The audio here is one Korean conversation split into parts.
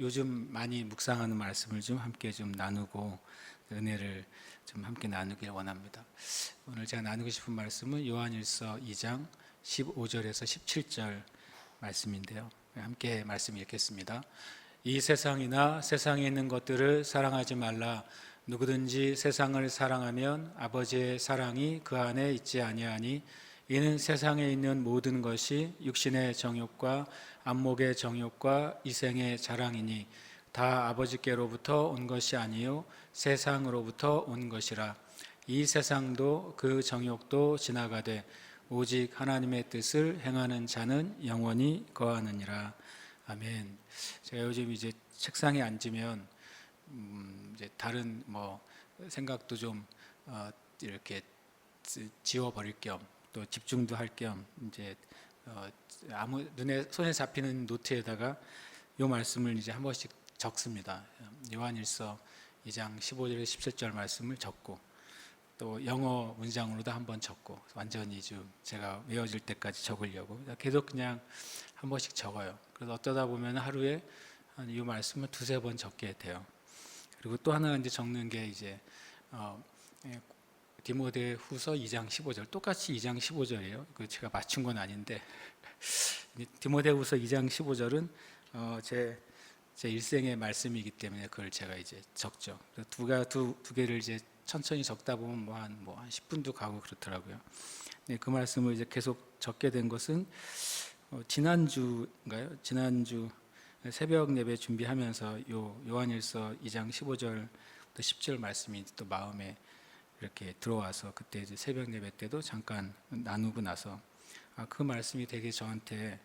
요즘 많이 묵상하는 말씀을 좀 함께 좀 나누고 은혜를 좀 함께 나누길 원합니다. 오늘 제가 나누고 싶은 말씀은 요한일서 2장 15절에서 17절 말씀인데요. 함께 말씀 읽겠습니다. 이 세상이나 세상에 있는 것들을 사랑하지 말라. 누구든지 세상을 사랑하면 아버지의 사랑이 그 안에 있지 아니하니 이는 세상에 있는 모든 것이 육신의 정욕과 안목의 정욕과 이생의 자랑이니 다 아버지께로부터 온 것이 아니요 세상으로부터 온 것이라. 이 세상도 그 정욕도 지나가되 오직 하나님의 뜻을 행하는 자는 영원히 거하느니라. 아멘. 제가 요즘 이제 책상에 앉으면 이제 다른 생각도 좀 이렇게 지워버릴 겸 또 집중도 할 겸 이제 아무 손에 잡히는 노트에다가 이 말씀을 이제 한 번씩 적습니다. 요한일서 2장 15절에 17절 말씀을 적고 또 영어 문장으로도 한번 적고 완전히 좀 제가 외워질 때까지 적으려고 계속 그냥 한 번씩 적어요. 그래서 어쩌다 보면 하루에 이 말씀을 두세 번 적게 돼요. 그리고 또 하나 이제 적는 게 이제 디모데후서 2장 15절, 똑같이 2장 15절이에요. 그 제가 맞춘 건 아닌데 디모데후서 2장 15절은 제 일생의 말씀이기 때문에 그걸 제가 이제 적죠. 두 개를 이제 천천히 적다 보면 한 10분도 가고 그렇더라고요. 네, 그 말씀을 이제 계속 적게 된 것은 지난주인가요? 지난주 새벽 예배 준비하면서 요한일서 2장 15절부터 10절 말씀이 또 마음에 이렇게 들어와서 그때 이제 새벽 예배 때도 잠깐 나누고 나서 그 말씀이 되게 저한테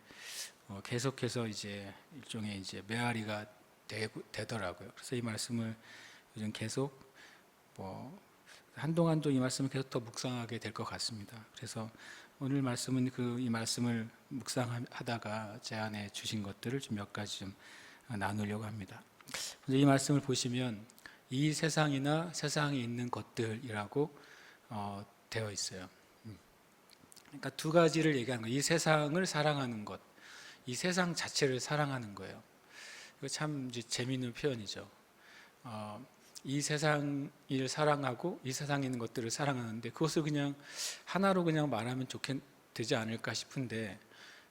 계속해서 이제 일종의 이제 메아리가 되더라고요. 그래서 이 말씀을 요즘 계속 한동안도 이 말씀을 계속 더 묵상하게 될 것 같습니다. 그래서 오늘 말씀은 이 말씀을 묵상하다가 제 안에 주신 것들을 좀 몇 가지 좀 나누려고 합니다. 이 말씀을 보시면 이 세상이나 세상에 있는 것들이라고 되어 있어요. 그러니까 두 가지를 얘기하는 거예요. 이 세상을 사랑하는 것, 이 세상 자체를 사랑하는 거예요. 이거 참 이제 재미있는 표현이죠. 이 세상을 사랑하고 이 세상에 있는 것들을 사랑하는데 그것을 그냥 하나로 그냥 말하면 되지 않을까 싶은데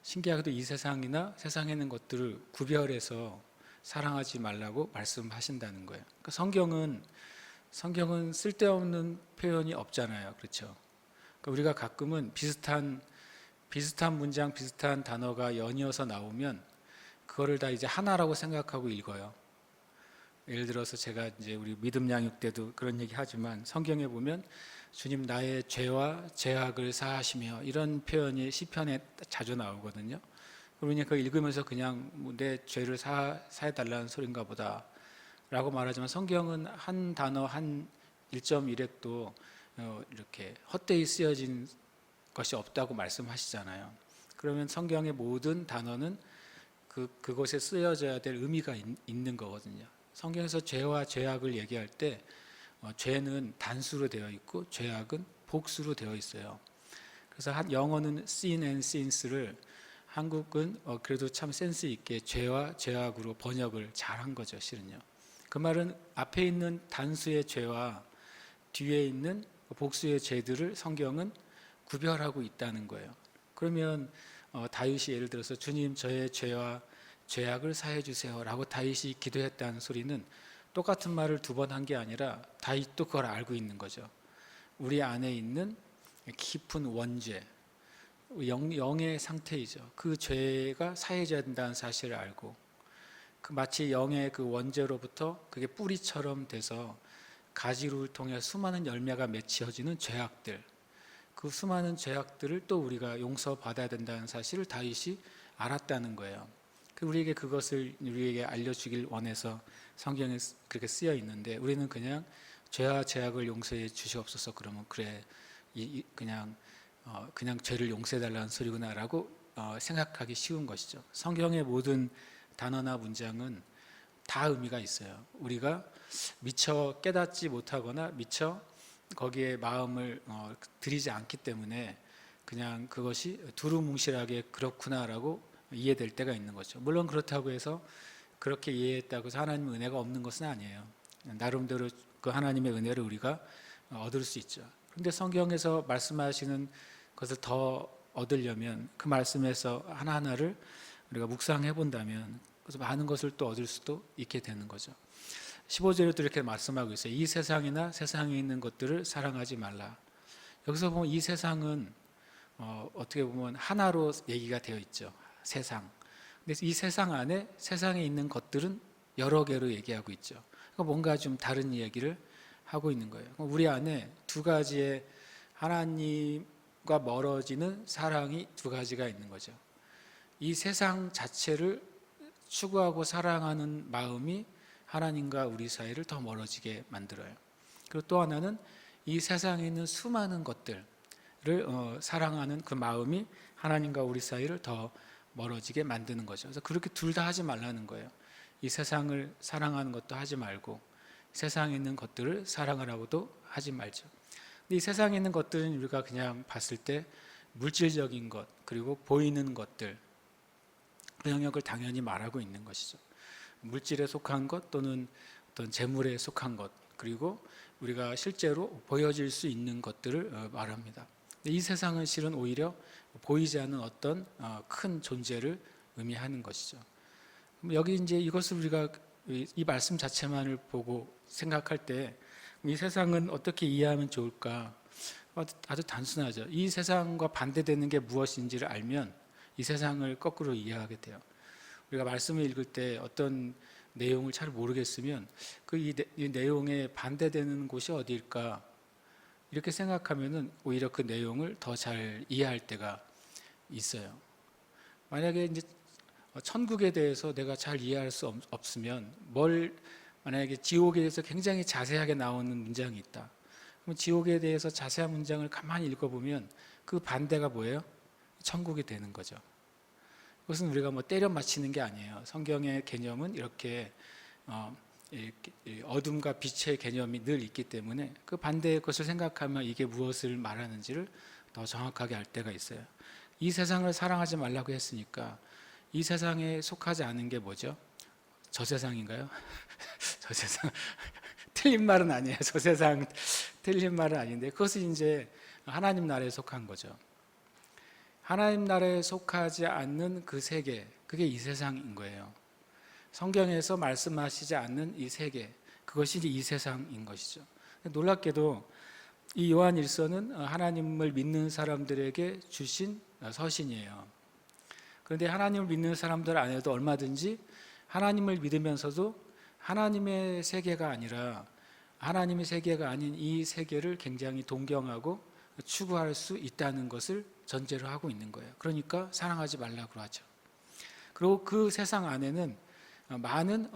신기하게도 이 세상이나 세상에 있는 것들을 구별해서 사랑하지 말라고 말씀하신다는 거예요. 그러니까 성경은 쓸데없는 표현이 없잖아요. 그렇죠? 그러니까 우리가 가끔은 비슷한 문장, 비슷한 단어가 연이어서 나오면 그거를 다 이제 하나라고 생각하고 읽어요. 예를 들어서 제가 이제 우리 믿음 양육 때도 그런 얘기 하지만 성경에 보면 주님 나의 죄와 죄악을 사하시며 이런 표현이 시편에 자주 나오거든요. 그러니까 그걸 읽으면서 그냥 내 죄를 사해달라는 소린가 보다 라고 말하지만 성경은 한 단어 한 1.1획도 이렇게 헛되이 쓰여진 것이 없다고 말씀하시잖아요. 그러면 성경의 모든 단어는 그곳에 쓰여져야 될 의미가 있는 거거든요. 성경에서 죄와 죄악을 얘기할 때 죄는 단수로 되어 있고 죄악은 복수로 되어 있어요. 그래서 영어는 sin and sins를 한국은 그래도 참 센스 있게 죄와 죄악으로 번역을 잘한 거죠, 실은요. 그 말은 앞에 있는 단수의 죄와 뒤에 있는 복수의 죄들을 성경은 구별하고 있다는 거예요. 그러면 다윗이 예를 들어서 주님 저의 죄와 죄악을 사해 주세요라고 다윗이 기도했다는 소리는 똑같은 말을 두 번 한 게 아니라 다윗도 그걸 알고 있는 거죠. 우리 안에 있는 깊은 원죄, 영의 상태이죠. 그 죄가 사해져야 된다는 사실을 알고 마치 영의 그 원죄로부터 그게 뿌리처럼 돼서 가지를 통해 수많은 열매가 맺혀지는 죄악들, 그 수많은 죄악들을 또 우리가 용서받아야 된다는 사실을 다윗이 알았다는 거예요. 우리에게 그것을 우리에게 알려주길 원해서 성경에 그렇게 쓰여 있는데 우리는 그냥 죄와 죄악을 용서해 주시옵소서 그러면 그래 그냥 죄를 용서해달라는 소리구나라고 생각하기 쉬운 것이죠. 성경의 모든 단어나 문장은 다 의미가 있어요. 우리가 미처 깨닫지 못하거나 미처 거기에 마음을 들이지 않기 때문에 그냥 그것이 두루뭉실하게 그렇구나라고 이해될 때가 있는 거죠. 물론 그렇다고 해서 그렇게 이해했다고 해서 하나님의 은혜가 없는 것은 아니에요. 나름대로 그 하나님의 은혜를 우리가 얻을 수 있죠. 그런데 성경에서 말씀하시는 것을 더 얻으려면 그 말씀에서 하나하나를 우리가 묵상해 본다면 그래서 많은 것을 또 얻을 수도 있게 되는 거죠. 15절에도 이렇게 말씀하고 있어요. 이 세상이나 세상에 있는 것들을 사랑하지 말라. 여기서 보면 이 세상은 어떻게 보면 하나로 얘기가 되어 있죠. 세상. 근데 이 세상 안에 세상에 있는 것들은 여러 개로 얘기하고 있죠. 그러니까 뭔가 좀 다른 이야기를 하고 있는 거예요. 우리 안에 두 가지의 하나님과 멀어지는 사랑이 두 가지가 있는 거죠. 이 세상 자체를 추구하고 사랑하는 마음이 하나님과 우리 사이를 더 멀어지게 만들어요. 그리고 또 하나는 이 세상에 있는 수많은 것들을 사랑하는 그 마음이 하나님과 우리 사이를 더 멀어지게 만드는 거죠. 그래서 그렇게 둘 다 하지 말라는 거예요. 이 세상을 사랑하는 것도 하지 말고 세상에 있는 것들을 사랑하라고도 하지 말죠. 근데 이 세상에 있는 것들은 우리가 그냥 봤을 때 물질적인 것 그리고 보이는 것들 그 영역을 당연히 말하고 있는 것이죠. 물질에 속한 것 또는 어떤 재물에 속한 것 그리고 우리가 실제로 보여질 수 있는 것들을 말합니다. 이 세상은 실은 오히려 보이지 않는 어떤 큰 존재를 의미하는 것이죠. 여기 이제 이것을 우리가 이 말씀 자체만을 보고 생각할 때 이 세상은 어떻게 이해하면 좋을까? 아주 단순하죠. 이 세상과 반대되는 게 무엇인지를 알면 이 세상을 거꾸로 이해하게 돼요. 우리가 말씀을 읽을 때 어떤 내용을 잘 모르겠으면 이 내용에 반대되는 곳이 어디일까? 이렇게 생각하면은 오히려 그 내용을 더 잘 이해할 때가 있어요. 만약에 이제 천국에 대해서 내가 잘 이해할 수 없으면 만약에 지옥에 대해서 굉장히 자세하게 나오는 문장이 있다. 그럼 지옥에 대해서 자세한 문장을 가만히 읽어보면 그 반대가 뭐예요? 천국이 되는 거죠. 그것은 우리가 뭐 때려 맞히는 게 아니에요. 성경의 개념은 이렇게 어둠과 빛의 개념이 늘 있기 때문에 그 반대의 것을 생각하면 이게 무엇을 말하는지를 더 정확하게 알 때가 있어요. 이 세상을 사랑하지 말라고 했으니까 이 세상에 속하지 않은 게 뭐죠? 저 세상인가요? 저 세상 틀린 말은 아니에요. 저 세상 틀린 말은 아닌데 그것은 이제 하나님 나라에 속한 거죠. 하나님 나라에 속하지 않는 그 세계, 그게 이 세상인 거예요. 성경에서 말씀하시지 않는 이 세계, 그것이 이 세상인 것이죠. 놀랍게도 이 요한일서는 하나님을 믿는 사람들에게 주신 서신이에요. 그런데 하나님을 믿는 사람들 안에도 얼마든지 하나님을 믿으면서도 하나님의 세계가 아니라 하나님의 세계가 아닌 이 세계를 굉장히 동경하고 추구할 수 있다는 것을 전제로 하고 있는 거예요. 그러니까 사랑하지 말라고 하죠. 그리고 그 세상 안에는 많은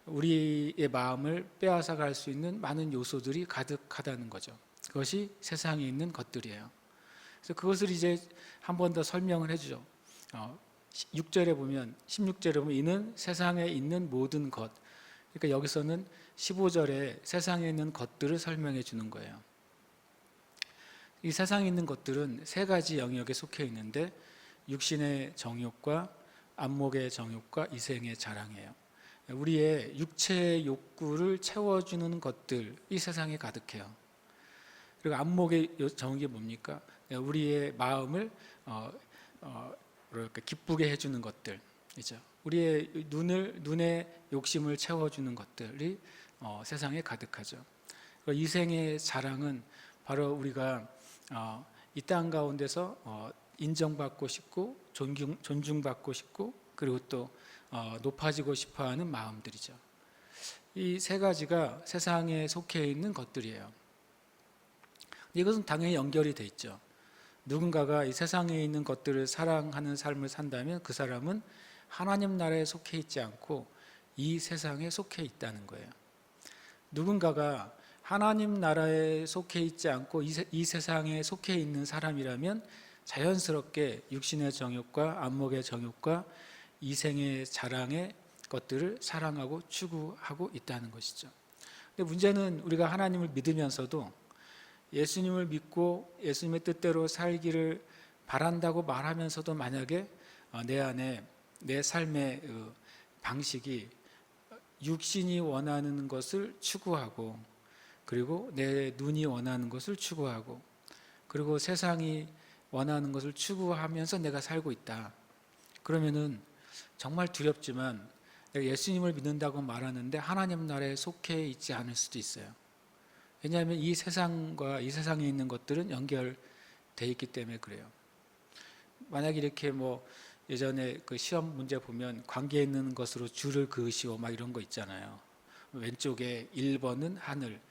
우리의 마음을 빼앗아 갈 수 있는 많은 요소들이 가득하다는 거죠. 그것이 세상에 있는 것들이에요. 그래서 그것을 이제 한 번 더 설명을 해주죠. 6절에 보면 16절에 보면 이는 세상에 있는 모든 것. 그러니까 여기서는 15절에 세상에 있는 것들을 설명해 주는 거예요. 이 세상에 있는 것들은 세 가지 영역에 속해 있는데 육신의 정욕과 안목의 정욕과 이생의 자랑이에요. 우리의 육체의 욕구를 채워주는 것들 이 세상에 가득해요. 그리고 안목의 정욕이 뭡니까? 우리의 마음을 기쁘게 해주는 것들이죠. 우리의 눈의 욕심을 채워주는 것들이 세상에 가득하죠. 이생의 자랑은 바로 우리가 이 땅 가운데서 인정받고 싶고 존중받고 싶고 그리고 또 높아지고 싶어하는 마음들이죠. 이 세 가지가 세상에 속해 있는 것들이에요. 이것은 당연히 연결이 돼 있죠. 누군가가 이 세상에 있는 것들을 사랑하는 삶을 산다면 그 사람은 하나님 나라에 속해 있지 않고 이 세상에 속해 있다는 거예요. 누군가가 하나님 나라에 속해 있지 않고 이 세상에 속해 있는 사람이라면 자연스럽게 육신의 정욕과 안목의 정욕과 이생의 자랑의 것들을 사랑하고 추구하고 있다는 것이죠. 근데 문제는 우리가 하나님을 믿으면서도 예수님을 믿고 예수님의 뜻대로 살기를 바란다고 말하면서도 만약에 내 안에 내 삶의 방식이 육신이 원하는 것을 추구하고, 그리고 내 눈이 원하는 것을 추구하고, 그리고 세상이 원하는 것을 추구하면서 내가 살고 있다. 그러면은 정말 두렵지만 내가 예수님을 믿는다고 말하는데 하나님 나라에 속해 있지 않을 수도 있어요. 왜냐하면 이 세상과 이 세상에 있는 것들은 연결돼 있기 때문에 그래요. 만약에 이렇게 뭐 예전에 그 시험 문제 보면 관계에 있는 것으로 줄을 그으시오 막 이런 거 있잖아요. 왼쪽에 1번은 하늘,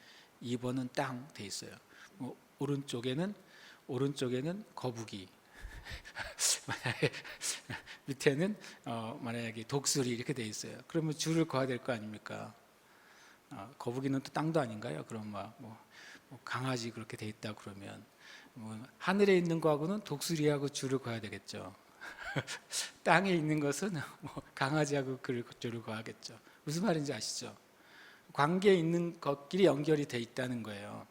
2번은 땅 돼 있어요. 뭐 오른쪽에는 거북이, 만약에 밑에는 만약에 독수리 이렇게 돼 있어요. 그러면 줄을 그어야 될 거 아닙니까? 거북이는 또 땅도 아닌가요? 그럼 뭐 강아지 그렇게 돼 있다 그러면 뭐 하늘에 있는 거하고는 독수리하고 줄을 그어야 되겠죠. 땅에 있는 것은 뭐 강아지하고 줄을 그어야겠죠. 무슨 말인지 아시죠? 관계에 있는 것끼리 연결이 돼 있다는 거예요.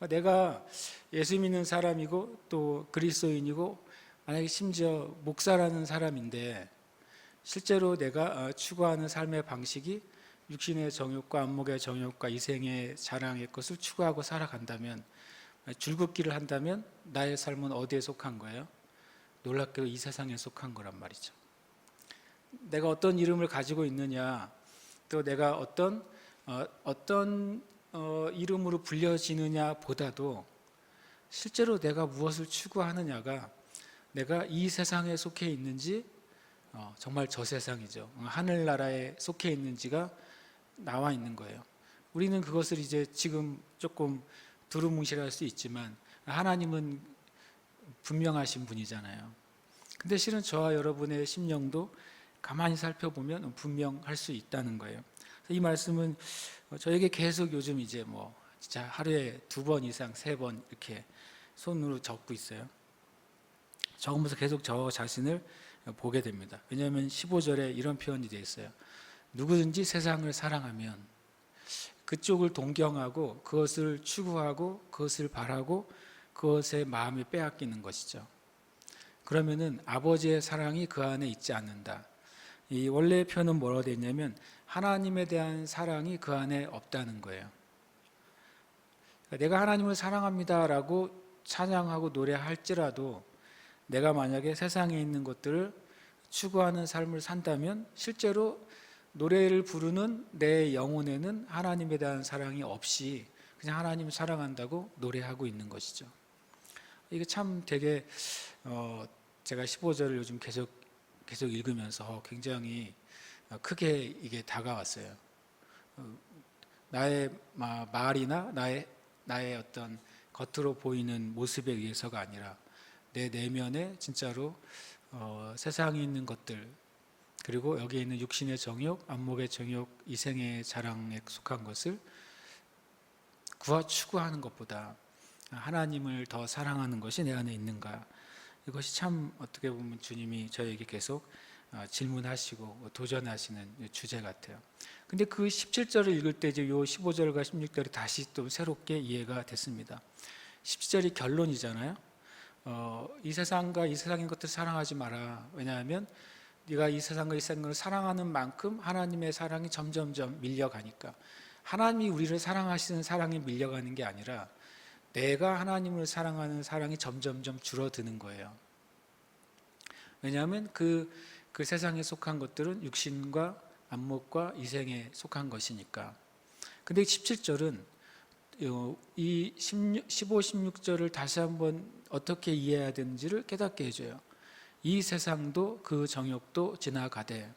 내가 예수 믿는 사람이고 또 그리스도인이고 만약에 심지어 목사라는 사람인데 실제로 내가 추구하는 삶의 방식이 육신의 정욕과 안목의 정욕과 이생의 자랑의 것을 추구하고 살아간다면, 줄긋기를 한다면 나의 삶은 어디에 속한 거예요? 놀랍게도 이 세상에 속한 거란 말이죠. 내가 어떤 이름을 가지고 있느냐, 또 내가 어떤 이름으로 불려지느냐 보다도 실제로 내가 무엇을 추구하느냐가 내가 이 세상에 속해 있는지, 정말 저 세상이죠, 하늘나라에 속해 있는지가 나와 있는 거예요. 우리는 그것을 이제 지금 조금 두루뭉실할 수 있지만 하나님은 분명하신 분이잖아요. 근데 실은 저와 여러분의 심령도 가만히 살펴보면 분명할 수 있다는 거예요. 이 말씀은 저에게 계속 요즘 이제 뭐 진짜 하루에 2번 이상 3번 이렇게 손으로 적고 있어요. 적으면서 계속 저 자신을 보게 됩니다. 왜냐하면 15절에 이런 표현이 되어 있어요. 누구든지 세상을 사랑하면, 그쪽을 동경하고 그것을 추구하고 그것을 바라고 그것에 마음이 빼앗기는 것이죠. 그러면은 아버지의 사랑이 그 안에 있지 않는다. 이 원래의 표현은 뭐라고 되어 있냐면 하나님에 대한 사랑이 그 안에 없다는 거예요. 내가 하나님을 사랑합니다라고 찬양하고 노래할지라도 내가 만약에 세상에 있는 것들을 추구하는 삶을 산다면 실제로 노래를 부르는 내 영혼에는 하나님에 대한 사랑이 없이 그냥 하나님을 사랑한다고 노래하고 있는 것이죠. 이게 참 되게 제가 15절을 요즘 계속 읽으면서 굉장히 크게 이게 다가왔어요. 나의 말이나 나의 어떤 겉으로 보이는 모습에 의해서가 아니라 내 내면에 진짜로 세상에 있는 것들, 그리고 여기에 있는 육신의 정욕, 안목의 정욕, 이생의 자랑에 속한 것을 추구하는 것보다 하나님을 더 사랑하는 것이 내 안에 있는가, 이것이 참 어떻게 보면 주님이 저에게 계속 질문하시고 도전하시는 주제 같아요. 근데 그 17절을 읽을 때 이제 요 15절과 16절이 다시 또 새롭게 이해가 됐습니다. 17절이 결론이잖아요. 이 세상과 이 세상의 것들을 사랑하지 마라. 왜냐하면 네가 이 세상과 이 세상을 사랑하는 만큼 하나님의 사랑이 점점점 밀려가니까. 하나님이 우리를 사랑하시는 사랑이 밀려가는 게 아니라 내가 하나님을 사랑하는 사랑이 점점점 줄어드는 거예요. 왜냐하면 그 세상에 속한 것들은 육신과 안목과 이생에 속한 것이니까. 근데 17절은 이 15, 16절을 다시 한번 어떻게 이해해야 되는지를 깨닫게 해줘요. 이 세상도 그 정욕도 지나가되,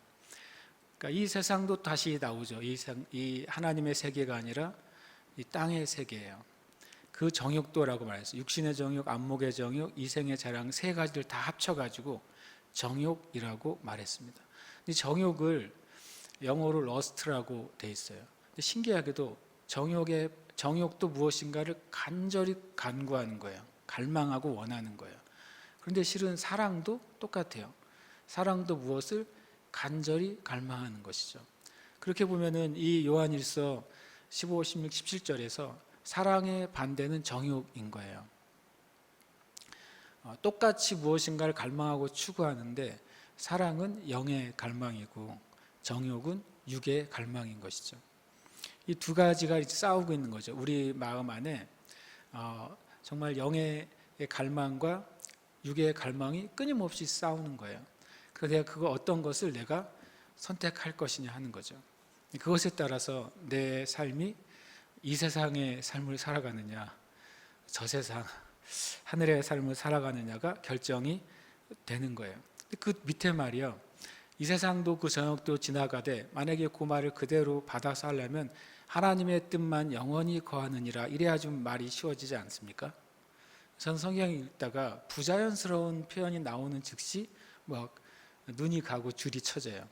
그러니까 이 세상도 다시 나오죠. 이 하나님의 세계가 아니라 이 땅의 세계예요. 그 정욕도라고 말했어요. 육신의 정욕, 안목의 정욕, 이생의 자랑, 3가지를 다 합쳐가지고 정욕이라고 말했습니다. 이 정욕을 영어로 러스트라고 돼 있어요. 근데 신기하게도 정욕도 무엇인가를 간절히 간구하는 거예요. 갈망하고 원하는 거예요. 그런데 실은 사랑도 똑같아요. 사랑도 무엇을 간절히 갈망하는 것이죠. 그렇게 보면은 이 요한일서 15, 16, 17절에서 사랑의 반대는 정욕인 거예요. 똑같이 무엇인가를 갈망하고 추구하는데 사랑은 영의 갈망이고 정욕은 육의 갈망인 것이죠. 이 두 가지가 이제 싸우고 있는 거죠. 우리 마음 안에 정말 영의 갈망과 육의 갈망이 끊임없이 싸우는 거예요. 그래서 내가 그거 어떤 것을 내가 선택할 것이냐 하는 거죠. 그것에 따라서 내 삶이 이 세상의 삶을 살아가느냐, 저 세상 하늘의 삶을 살아가느냐가 결정이 되는 거예요. 그 밑에 말이요, 이 세상도 그 정욕도 지나가되 만약에 그 말을 그대로 받아서 하려면 하나님의 뜻만 영원히 거하느니라, 이래야 좀 말이 쉬워지지 않습니까? 전 성경 읽다가 부자연스러운 표현이 나오는 즉시 막 눈이 가고 줄이 쳐져요.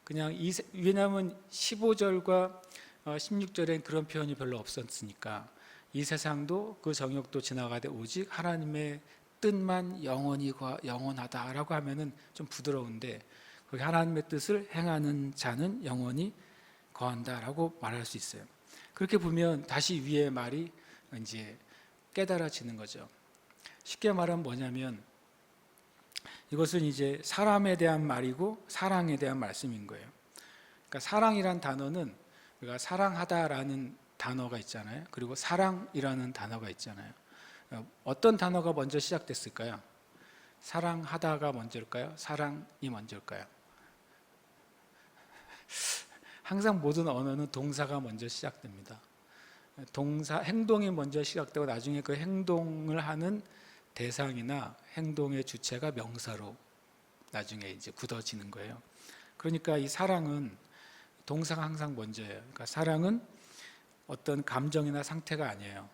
그냥 왜냐하면 15절과 16절엔 그런 표현이 별로 없었으니까, 이 세상도 그 정욕도 지나가되 오직 하나님의 뜻만 영원하다라고 하면은 좀 부드러운데, 거기 하나님의 뜻을 행하는 자는 영원히 거한다라고 말할 수 있어요. 그렇게 보면 다시 위의 말이 이제 깨달아지는 거죠. 쉽게 말하면 뭐냐면, 이것은 이제 사람에 대한 말이고 사랑에 대한 말씀인 거예요. 그러니까 사랑이란 단어는 우리가 사랑하다라는 단어가 있잖아요. 그리고 사랑이라는 단어가 있잖아요. 어떤 단어가 먼저 시작됐을까요? 사랑하다가 먼저일까요? 사랑이 먼저일까요? 항상 모든 언어는 동사가 먼저 시작됩니다. 행동이 먼저 시작되고 나중에 그 행동을 하는 대상이나 행동의 주체가 명사로 나중에 이제 굳어지는 거예요. 그러니까 이 사랑은 동사가 항상 먼저예요. 그러니까 사랑은 어떤 감정이나 상태가 아니에요.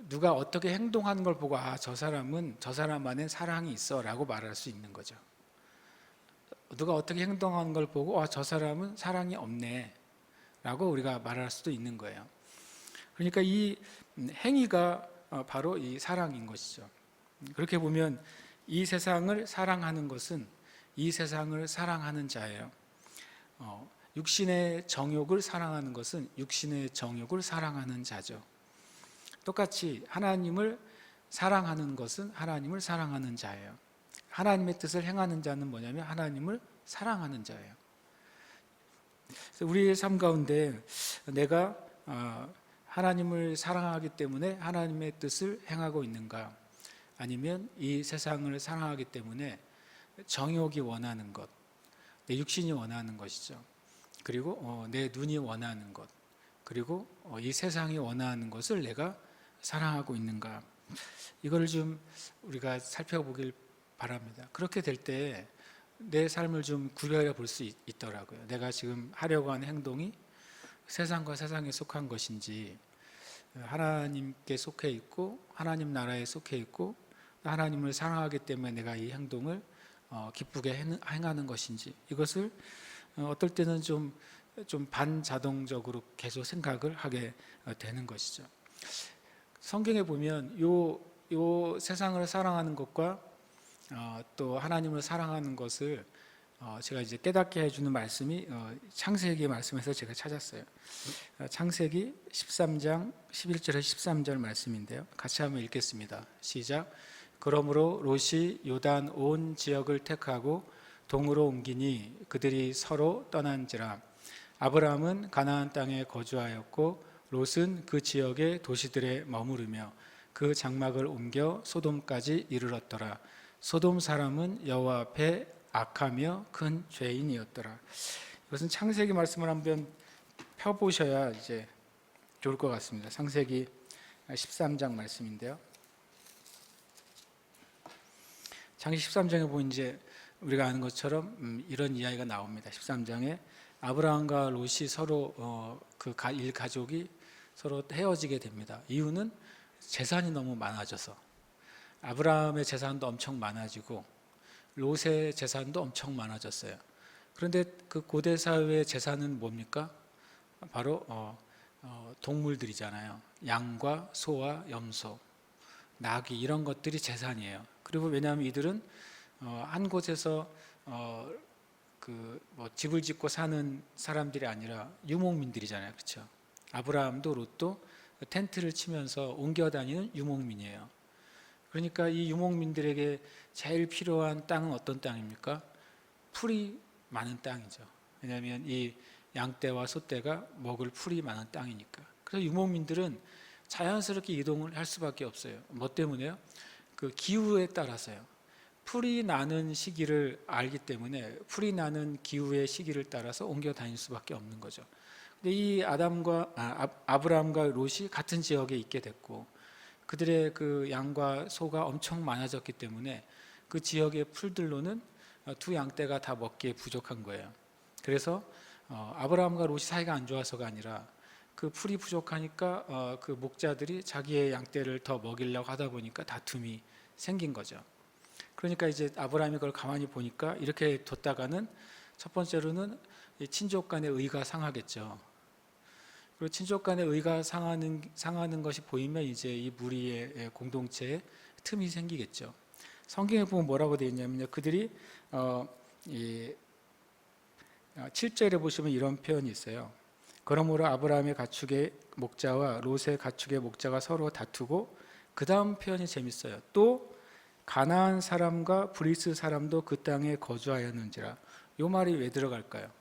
누가 어떻게 행동하는 걸 보고 저 사람은 저 사람 안에 사랑이 있어라고 말할 수 있는 거죠. 누가 어떻게 행동하는 걸 보고 저 사람은 사랑이 없네 라고 우리가 말할 수도 있는 거예요. 그러니까 이 행위가 바로 이 사랑인 것이죠. 그렇게 보면 이 세상을 사랑하는 것은 이 세상을 사랑하는 자예요. 육신의 정욕을 사랑하는 것은 육신의 정욕을 사랑하는 자죠. 똑같이 하나님을 사랑하는 것은 하나님을 사랑하는 자예요. 하나님의 뜻을 행하는 자는 뭐냐면 하나님을 사랑하는 자예요. 우리의 삶 가운데 내가 하나님을 사랑하기 때문에 하나님의 뜻을 행하고 있는가, 아니면 이 세상을 사랑하기 때문에 정욕이 원하는 것, 내 육신이 원하는 것이죠. 그리고 내 눈이 원하는 것, 그리고 이 세상이 원하는 것을 내가 사랑하고 있는가, 이걸 좀 우리가 살펴보길 바랍니다. 그렇게 될 때 내 삶을 좀 구별해 볼 수 있더라고요. 내가 지금 하려고 하는 행동이 세상과 세상에 속한 것인지, 하나님께 속해 있고 하나님 나라에 속해 있고 하나님을 사랑하기 때문에 내가 이 행동을 기쁘게 행하는 것인지, 이것을 어떨 때는 좀 반자동적으로 계속 생각을 하게 되는 것이죠. 성경에 보면 요 세상을 사랑하는 것과 또 하나님을 사랑하는 것을 제가 이제 깨닫게 해주는 말씀이 창세기 말씀에서 제가 찾았어요. 창세기 13장 11절에서 13절 말씀인데요. 같이 한번 읽겠습니다. 시작. 그러므로 롯이 요단 온 지역을 택하고 동으로 옮기니 그들이 서로 떠난지라. 아브라함은 가나안 땅에 거주하였고 롯은 그 지역의 도시들에 머무르며 그 장막을 옮겨 소돔까지 이르렀더라. 소돔 사람은 여호와 앞에 악하며 큰 죄인이었더라. 이것은 창세기 말씀을 한번 펴보셔야 이제 좋을 것 같습니다. 창세기 13장 말씀인데요. 창세기 13장에 보면 이제 우리가 아는 것처럼 이런 이야기가 나옵니다. 13장에 아브라함과 롯이 서로 그 일가족이 서로 헤어지게 됩니다. 이유는 재산이 너무 많아져서. 아브라함의 재산도 엄청 많아지고 롯의 재산도 엄청 많아졌어요. 그런데 그 고대 사회의 재산은 뭡니까? 바로 동물들이잖아요. 양과 소와 염소, 나귀, 이런 것들이 재산이에요. 그리고 왜냐하면 이들은 한 곳에서 집을 짓고 사는 사람들이 아니라 유목민들이잖아요, 그렇죠? 아브라함도 롯도 텐트를 치면서 옮겨 다니는 유목민이에요. 그러니까 이 유목민들에게 제일 필요한 땅은 어떤 땅입니까? 풀이 많은 땅이죠. 왜냐하면 이 양떼와 소떼가 먹을 풀이 많은 땅이니까. 그래서 유목민들은 자연스럽게 이동을 할 수밖에 없어요. 뭐 때문에요? 그 기후에 따라서요. 풀이 나는 시기를 알기 때문에 풀이 나는 기후의 시기를 따라서 옮겨 다닐 수밖에 없는 거죠. 근데 이 아브라함과 롯이 같은 지역에 있게 됐고, 그들의 그 양과 소가 엄청 많아졌기 때문에 그 지역의 풀들로는 두 양떼가 다 먹기에 부족한 거예요. 그래서 아브라함과 롯이 사이가 안 좋아서가 아니라 그 풀이 부족하니까 그 목자들이 자기의 양떼를 더 먹이려고 하다 보니까 다툼이 생긴 거죠. 그러니까 이제 아브라함이 그걸 가만히 보니까 이렇게 뒀다가는 첫 번째로는 친족 간의 의가 상하겠죠. 그리고 친족 간의 의가 상하는 것이 보이면 이제 이 무리의 공동체에 틈이 생기겠죠. 성경에 보면 뭐라고 되어 있냐면요. 그들이 7절에 보시면 이런 표현이 있어요. 그러므로 아브라함의 가축의 목자와 롯의 가축의 목자가 서로 다투고, 그 다음 표현이 재밌어요. 또 가나안 사람과 브리스 사람도 그 땅에 거주하였는지라. 이 말이 왜 들어갈까요?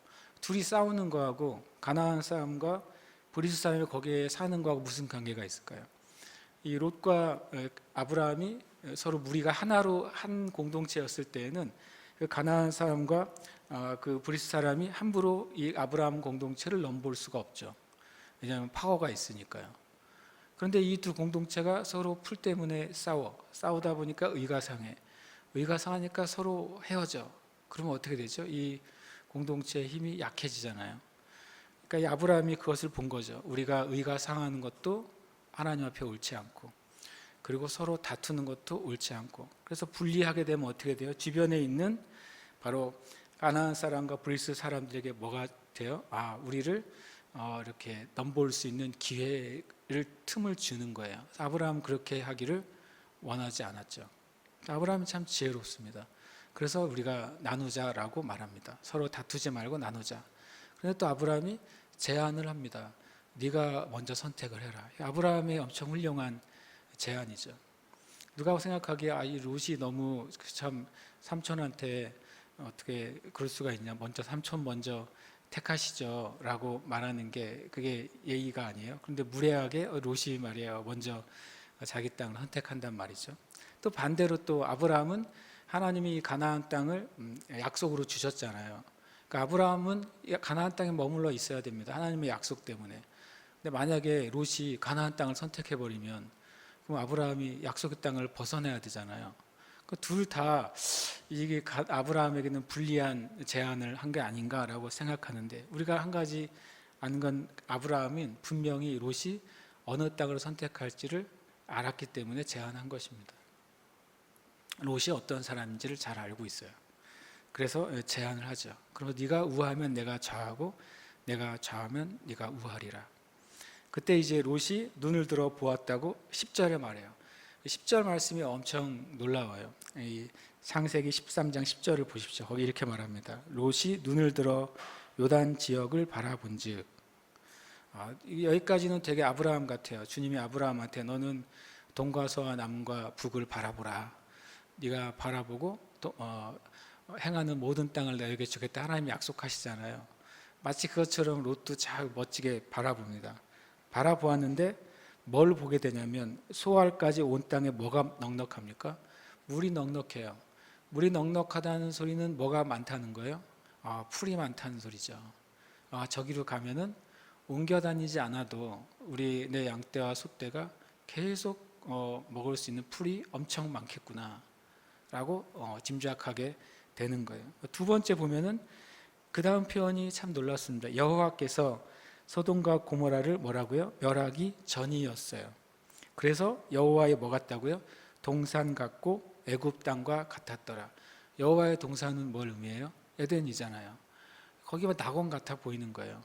둘이 싸우는 거하고 가나안 사람과 브리스 사람이 거기에 사는 거하고 무슨 관계가 있을까요? 이 롯과 아브라함이 서로 무리가 하나로 한 공동체였을 때에는 그 가나안 사람과 그 브리스 사람이 함부로 이 아브라함 공동체를 넘볼 수가 없죠. 왜냐하면 파워가 있으니까요. 그런데 이 두 공동체가 서로 풀 때문에 싸우다 보니까 의가 상해. 의가 상하니까 서로 헤어져. 그러면 어떻게 되죠? 이 공동체의 힘이 약해지잖아요. 그러니까 이 아브라함이 그것을 본 거죠. 우리가 의가 상하는 것도 하나님 앞에 옳지 않고, 그리고 서로 다투는 것도 옳지 않고, 그래서 분리하게 되면 어떻게 돼요? 주변에 있는 바로 가나안 사람과 브리스 사람들에게 뭐가 돼요? 우리를 이렇게 넘볼 수 있는 기회를 틈을 주는 거예요. 아브라함은 그렇게 하기를 원하지 않았죠. 아브라함이 참 지혜롭습니다. 그래서 우리가 나누자라고 말합니다. 서로 다투지 말고 나누자. 그런데 또 아브라함이 제안을 합니다. 네가 먼저 선택을 해라. 아브라함의 엄청 훌륭한 제안이죠. 누가 생각하기에 이 롯이 너무 참 삼촌한테 어떻게 그럴 수가 있냐, 먼저 삼촌 먼저 택하시죠 라고 말하는 게 그게 예의가 아니에요. 그런데 무례하게 롯이 말이에요 먼저 자기 땅을 선택한단 말이죠. 또 반대로 또 아브라함은 하나님이 가나안 땅을 약속으로 주셨잖아요. 그러니까 아브라함은 가나안 땅에 머물러 있어야 됩니다. 하나님의 약속 때문에. 근데 만약에 롯이 가나안 땅을 선택해버리면 그럼 아브라함이 약속의 땅을 벗어나야 되잖아요. 둘 다 이게 아브라함에게는 불리한 제안을 한 게 아닌가라고 생각하는데, 우리가 한 가지 아는 건 아브라함은 분명히 롯이 어느 땅을 선택할지를 알았기 때문에 제안한 것입니다. 롯이 어떤 사람인지를 잘 알고 있어요. 그래서 제안을 하죠. 그리고 네가 우하면 내가 좌하고 내가 좌하면 네가 우하리라. 그때 이제 롯이 눈을 들어 보았다고 10절에 말해요. 10절 말씀이 엄청 놀라워요. 이 창세기 13장 10절을 보십시오. 거기 이렇게 말합니다. 롯이 눈을 들어 요단 지역을 바라본즉. 여기까지는 되게 아브라함 같아요. 주님이 아브라함한테 너는 동과 서와 남과 북을 바라보라. 네가 바라보고 행하는 모든 땅을 너에게 주겠다. 하나님이 약속하시잖아요. 마치 그것처럼 롯도 잘 멋지게 바라봅니다. 바라보았는데 뭘 보게 되냐면 소알까지 온 땅에 뭐가 넉넉합니까? 물이 넉넉해요. 물이 넉넉하다는 소리는 뭐가 많다는 거예요? 풀이 많다는 소리죠. 저기로 가면은 옮겨 다니지 않아도 내 양떼와 소떼가 계속 먹을 수 있는 풀이 엄청 많겠구나 라고 짐작하게 되는 거예요. 두 번째 보면은 그 다음 표현이 참 놀랐습니다. 여호와께서 소돔과 고모라를 뭐라고요? 멸하기 전이었어요. 그래서 여호와의 뭐 같다고요? 동산 같고 애굽 땅과 같았더라. 여호와의 동산은 뭘 의미해요? 에덴이잖아요. 거기가 낙원 같아 보이는 거예요.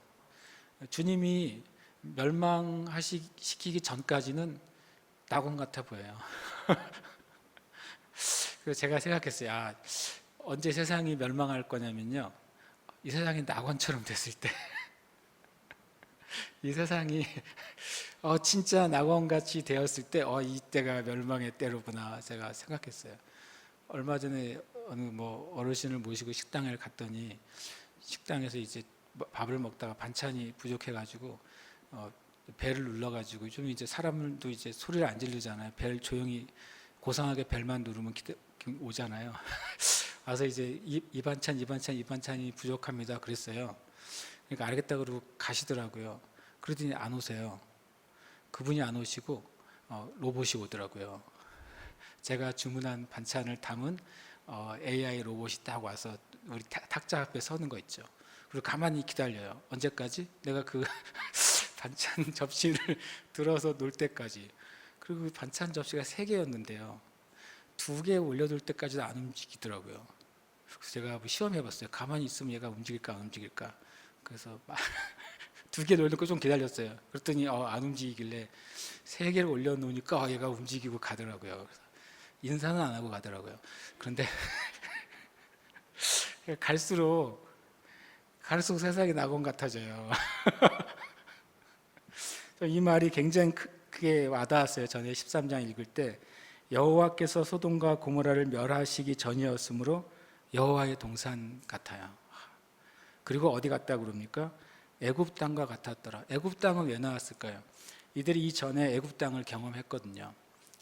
주님이 멸망시키기 전까지는 낙원 같아 보여요. 그래서 제가 생각했어요. 언제 세상이 멸망할 거냐면요, 이 세상이 낙원처럼 됐을 때 이 세상이 진짜 낙원같이 되었을 때 이때가 멸망의 때로구나 제가 생각했어요. 얼마 전에 어느 어르신을 모시고 식당에 갔더니 식당에서 이제 밥을 먹다가 반찬이 부족해가지고 벨을 눌러가지고 좀 이제 사람도 이제 소리를 안 지르잖아요. 벨 조용히 고상하게 벨만 누르면 오잖아요. 와서 이제 이 반찬, 이 반찬, 이 반찬이 부족합니다. 그랬어요. 그러니까 알겠다 그러고 가시더라고요. 그러더니 안 오세요. 그분이 안 오시고 로봇이 오더라고요. 제가 주문한 반찬을 담은 AI 로봇이 딱 와서 우리 탁자 앞에 서는 거 있죠. 그리고 가만히 기다려요. 언제까지? 내가 그 반찬 접시를 들어서 놓을 때까지. 그리고 반찬 접시가 3개였는데요. 2개 올려둘 때까지도 안 움직이더라고요. 그래서 제가 한번 시험해봤어요. 가만히 있으면 얘가 움직일까 안 움직일까. 그래서 2개 올려놓고 좀 기다렸어요. 그랬더니 안 움직이길래 3개를 올려놓으니까 얘가 움직이고 가더라고요. 그래서 인사는 안 하고 가더라고요. 그런데 갈수록 세상이 낙원 같아져요. 이 말이 굉장히 크게 와닿았어요. 전에 13장 읽을 때 여호와께서 소돔과 고모라를 멸하시기 전이었으므로 여호와의 동산 같아요. 그리고 어디 갔다 그럽니까? 애굽 땅과 같았더라. 애굽 땅은 왜 나왔을까요? 이들이 이전에 애굽 땅을 경험했거든요.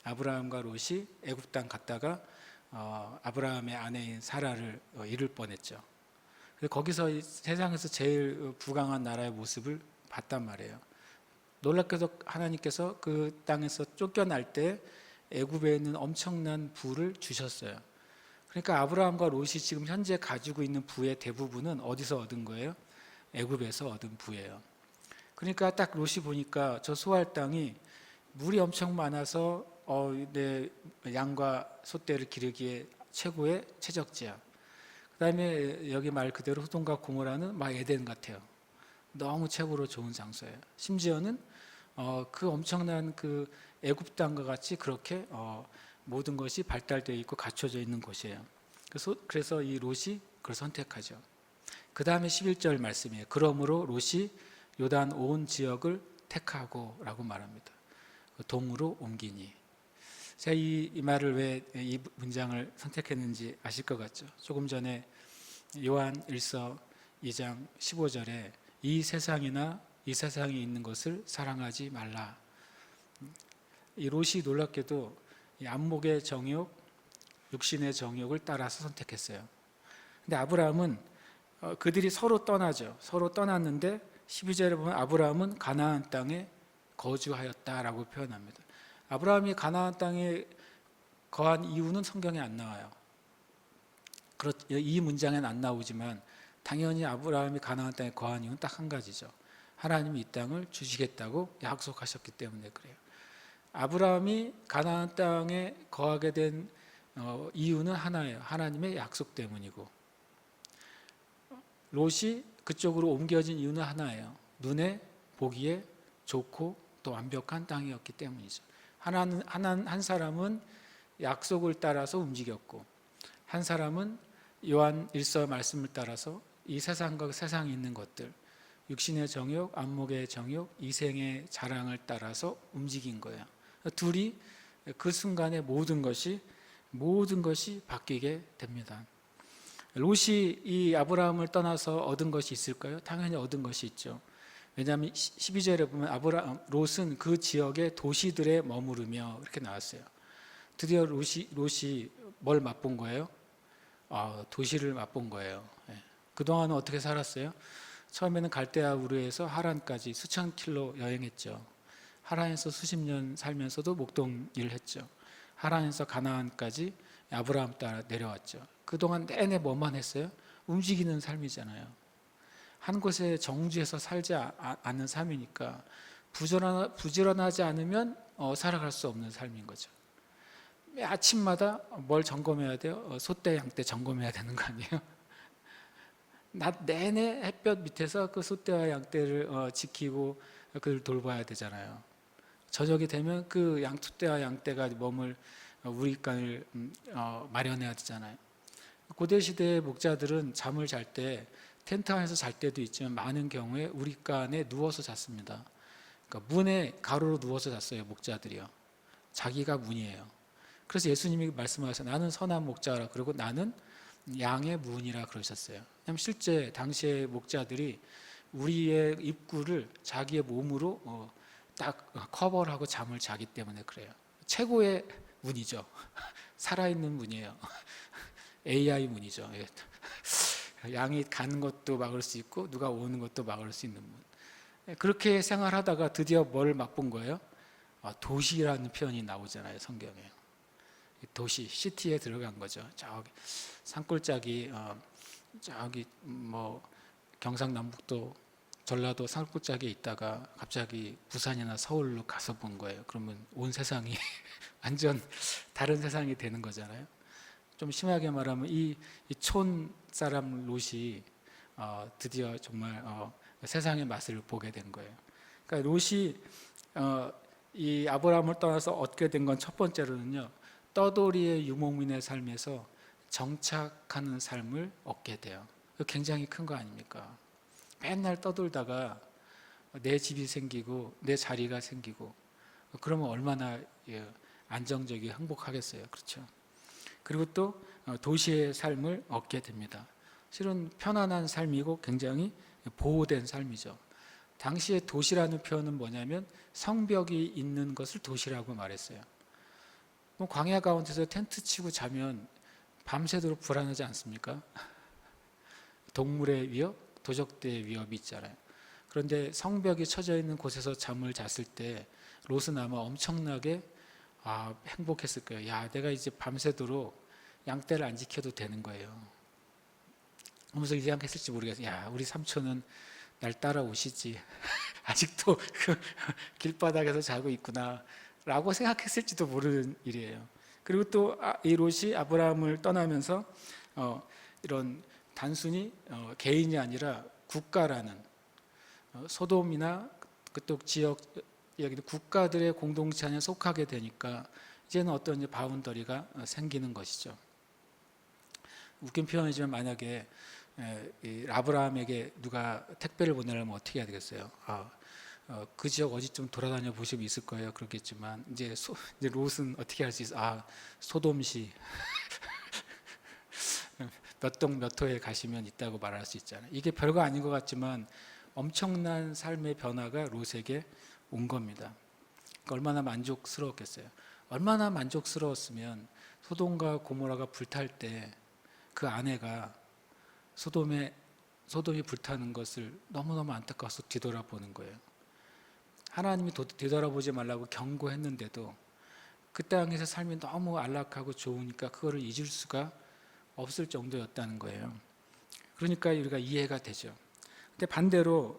아브라함과 롯이 애굽 땅 갔다가 아브라함의 아내인 사라를 잃을 뻔했죠. 거기서 세상에서 제일 부강한 나라의 모습을 봤단 말이에요. 놀랍게도 하나님께서 그 땅에서 쫓겨날 때 애굽에 있는 엄청난 부를 주셨어요. 그러니까 아브라함과 롯이 지금 현재 가지고 있는 부의 대부분은 어디서 얻은 거예요? 애굽에서 얻은 부예요. 그러니까 딱 롯이 보니까 저 소할 땅이 물이 엄청 많아서 내 양과 소떼를 기르기에 최고의 최적지야. 그 다음에 여기 말 그대로 소돔과 고모라는 막 에덴 같아요. 너무 최고로 좋은 장소예요. 심지어는 그 엄청난 그 애굽 땅과 같이 그렇게 모든 것이 발달되어 있고 갖춰져 있는 곳이에요. 그래서 이 롯이 그걸 선택하죠. 그 다음에 11절 말씀이에요. 그러므로 롯이 요단 온 지역을 택하고 라고 말합니다. 동으로 옮기니. 제가 이 말을 왜 이 문장을 선택했는지 아실 것 같죠? 조금 전에 요한 1서 2장 15절에 이 세상이나 이 세상에 있는 것을 사랑하지 말라. 이 롯이 놀랍게도 이 안목의 정욕, 육신의 정욕을 따라서 선택했어요. 근데 아브라함은 그들이 서로 떠나죠. 서로 떠났는데 12절에 보면 아브라함은 가나안 땅에 거주하였다라고 표현합니다. 아브라함이 가나안 땅에 거한 이유는 성경에 안 나와요. 이 문장에는 안 나오지만 당연히 아브라함이 가나안 땅에 거한 이유는 딱 한 가지죠. 하나님이 이 땅을 주시겠다고 약속하셨기 때문에 그래요. 아브라함이 가나안 땅에 거하게 된 이유는 하나예요. 하나님의 약속 때문이고, 롯이 그쪽으로 옮겨진 이유는 하나예요. 눈에 보기에 좋고 또 완벽한 땅이었기 때문이죠. 한 사람은 약속을 따라서 움직였고, 한 사람은 요한 1서 말씀을 따라서 이 세상과 세상에 있는 것들, 육신의 정욕, 안목의 정욕, 이생의 자랑을 따라서 움직인 거예요. 둘이 그 순간에 모든 것이 바뀌게 됩니다. 롯이 이 아브라함을 떠나서 얻은 것이 있을까요? 당연히 얻은 것이 있죠. 왜냐하면 12절에 보면 롯은 그 지역의 도시들에 머무르며 이렇게 나왔어요. 드디어 롯이 뭘 맛본 거예요? 도시를 맛본 거예요. 그동안은 어떻게 살았어요? 처음에는 갈대아 우르에서 하란까지 수천 킬로 여행했죠. 하란에서 수십 년 살면서도 목동 일을 했죠. 하란에서 가나안까지 아브라함 따라 내려왔죠. 그동안 내내 뭐만 했어요? 움직이는 삶이잖아요. 한 곳에 정주해서 살지 않는 삶이니까 부지런하지 않으면 살아갈 수 없는 삶인 거죠. 아침마다 뭘 점검해야 돼요? 소떼 양떼 점검해야 되는 거 아니에요? 낮 내내 햇볕 밑에서 그 소떼와 양떼를 지키고 그를 돌봐야 되잖아요. 저녁이 되면 그 소떼와 양떼가 머물 우리간을 마련해야 되잖아요. 고대 시대의 목자들은 잠을 잘 때 텐트 안에서 잘 때도 있지만 많은 경우에 우리간에 누워서 잤습니다. 그러니까 문에 가로로 누워서 잤어요. 목자들이요. 자기가 문이에요. 그래서 예수님이 말씀하셨어요. 나는 선한 목자라. 그리고 나는 양의 문이라 그러셨어요. 왜냐하면 실제 당시의 목자들이 우리의 입구를 자기의 몸으로 딱 커버를 하고 잠을 자기 때문에 그래요. 최고의 문이죠. 살아있는 문이에요. AI 문이죠. 양이 가는 것도 막을 수 있고 누가 오는 것도 막을 수 있는 문. 그렇게 생활하다가 드디어 뭘 맛본 거예요? 도시라는 표현이 나오잖아요, 성경에. 도시, 시티에 들어간 거죠. 저기 산골짜기, 저기 뭐 경상남북도, 전라도 산골짜기에 있다가 갑자기 부산이나 서울로 가서 본 거예요. 그러면 온 세상이 완전 다른 세상이 되는 거잖아요. 좀 심하게 말하면 이 촌 사람 롯이 드디어 정말 세상의 맛을 보게 된 거예요. 그러니까 롯이 이 아브라함을 떠나서 얻게 된 건 첫 번째로는요, 떠돌이의 유목민의 삶에서 정착하는 삶을 얻게 돼요. 굉장히 큰 거 아닙니까? 맨날 떠돌다가 내 집이 생기고 내 자리가 생기고 그러면 얼마나 안정적이고 행복하겠어요. 그렇죠? 그리고 또 도시의 삶을 얻게 됩니다. 실은 편안한 삶이고 굉장히 보호된 삶이죠. 당시에 도시라는 표현은 뭐냐면 성벽이 있는 것을 도시라고 말했어요. 광야 가운데서 텐트 치고 자면 밤새도록 불안하지 않습니까? 동물의 위협, 도적대의 위협이 있잖아요. 그런데 성벽이 쳐져 있는 곳에서 잠을 잤을 때 롯은 아마 엄청나게 행복했을 거예요. 야, 내가 이제 밤새도록 양떼를 안 지켜도 되는 거예요. 그러면서 이 생각했을지 모르겠어요. 야, 우리 삼촌은 날 따라오시지. 아직도 그 길바닥에서 자고 있구나 라고 생각했을지도 모르는 일이에요. 그리고 또 이 롯이 아브라함을 떠나면서 이런 단순히 개인이 아니라 국가라는 소돔이나 그쪽 지역 여기 국가들의 공동체 안에 속하게 되니까 이제는 어떤 바운더리가 생기는 것이죠. 웃긴 표현이지만 만약에 아브라함에게 누가 택배를 보내려면 어떻게 해야 되겠어요? 그 지역 어디 좀 돌아다녀 보시면 있을 거예요. 그렇겠지만 이제 롯은 어떻게 할 수 있어? 소돔시 몇 동 몇 호에 가시면 있다고 말할 수 있잖아요. 이게 별거 아닌 것 같지만 엄청난 삶의 변화가 롯에게 온 겁니다. 그러니까 얼마나 만족스러웠겠어요. 얼마나 만족스러웠으면 소돔과 고모라가 불탈 때 그 아내가 소돔이 불타는 것을 너무너무 안타까워서 뒤돌아보는 거예요. 하나님이 뒤돌아보지 말라고 경고했는데도 그 땅에서 삶이 너무 안락하고 좋으니까 그거를 잊을 수가 없을 정도였다는 거예요. 그러니까 우리가 이해가 되죠. 근데 반대로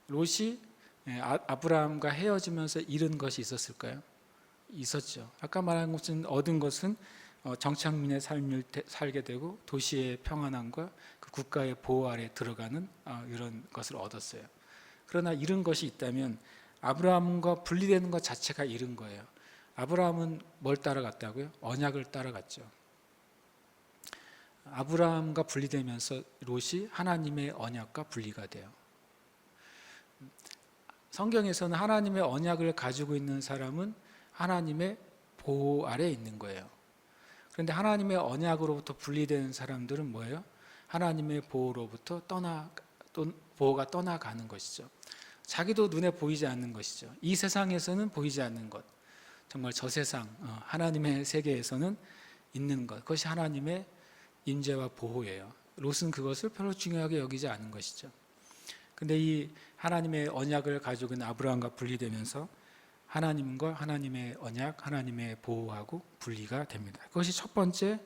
롯이 아브라함과 헤어지면서 잃은 것이 있었을까요? 있었죠. 아까 말한 것은 얻은 것은 정착민의 삶을 살게 되고 도시의 평안함과 그 국가의 보호 아래 들어가는 이런 것을 얻었어요. 그러나 잃은 것이 있다면 아브라함과 분리되는 것 자체가 잃은 거예요. 아브라함은 뭘 따라갔다고요? 언약을 따라갔죠. 아브라함과 분리되면서 롯이 하나님의 언약과 분리가 돼요. 성경에서는 하나님의 언약을 가지고 있는 사람은 하나님의 보호 아래에 있는 거예요. 그런데 하나님의 언약으로부터 분리되는 사람들은 뭐예요? 하나님의 보호로부터 보호가 떠나가는 것이죠. 자기도 눈에 보이지 않는 것이죠. 이 세상에서는 보이지 않는 것, 정말 저 세상 하나님의 세계에서는 있는 것, 그것이 하나님의 임재와 보호예요. 롯은 그것을 별로 중요하게 여기지 않은 것이죠. 근데 이 하나님의 언약을 가지고 있는 아브라함과 분리되면서 하나님과 하나님의 언약, 하나님의 보호하고 분리가 됩니다. 그것이 첫 번째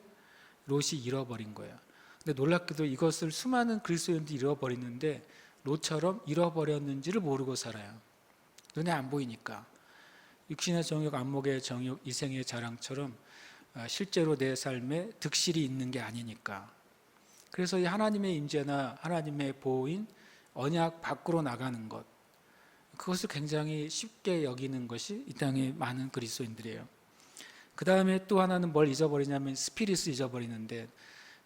롯이 잃어버린 거예요. 근데 놀랍게도 이것을 수많은 그리스도인들이 잃어버리는데 롯처럼 잃어버렸는지를 모르고 살아요. 눈에 안 보이니까. 육신의 정욕, 안목의 정욕, 이생의 자랑처럼 실제로 내 삶에 득실이 있는 게 아니니까. 그래서 이 하나님의 임재나 하나님의 보호인 언약 밖으로 나가는 것, 그것을 굉장히 쉽게 여기는 것이 이 땅의 많은 그리스도인들이에요. 그 다음에 또 하나는 뭘 잊어버리냐면 스피릿을 잊어버리는데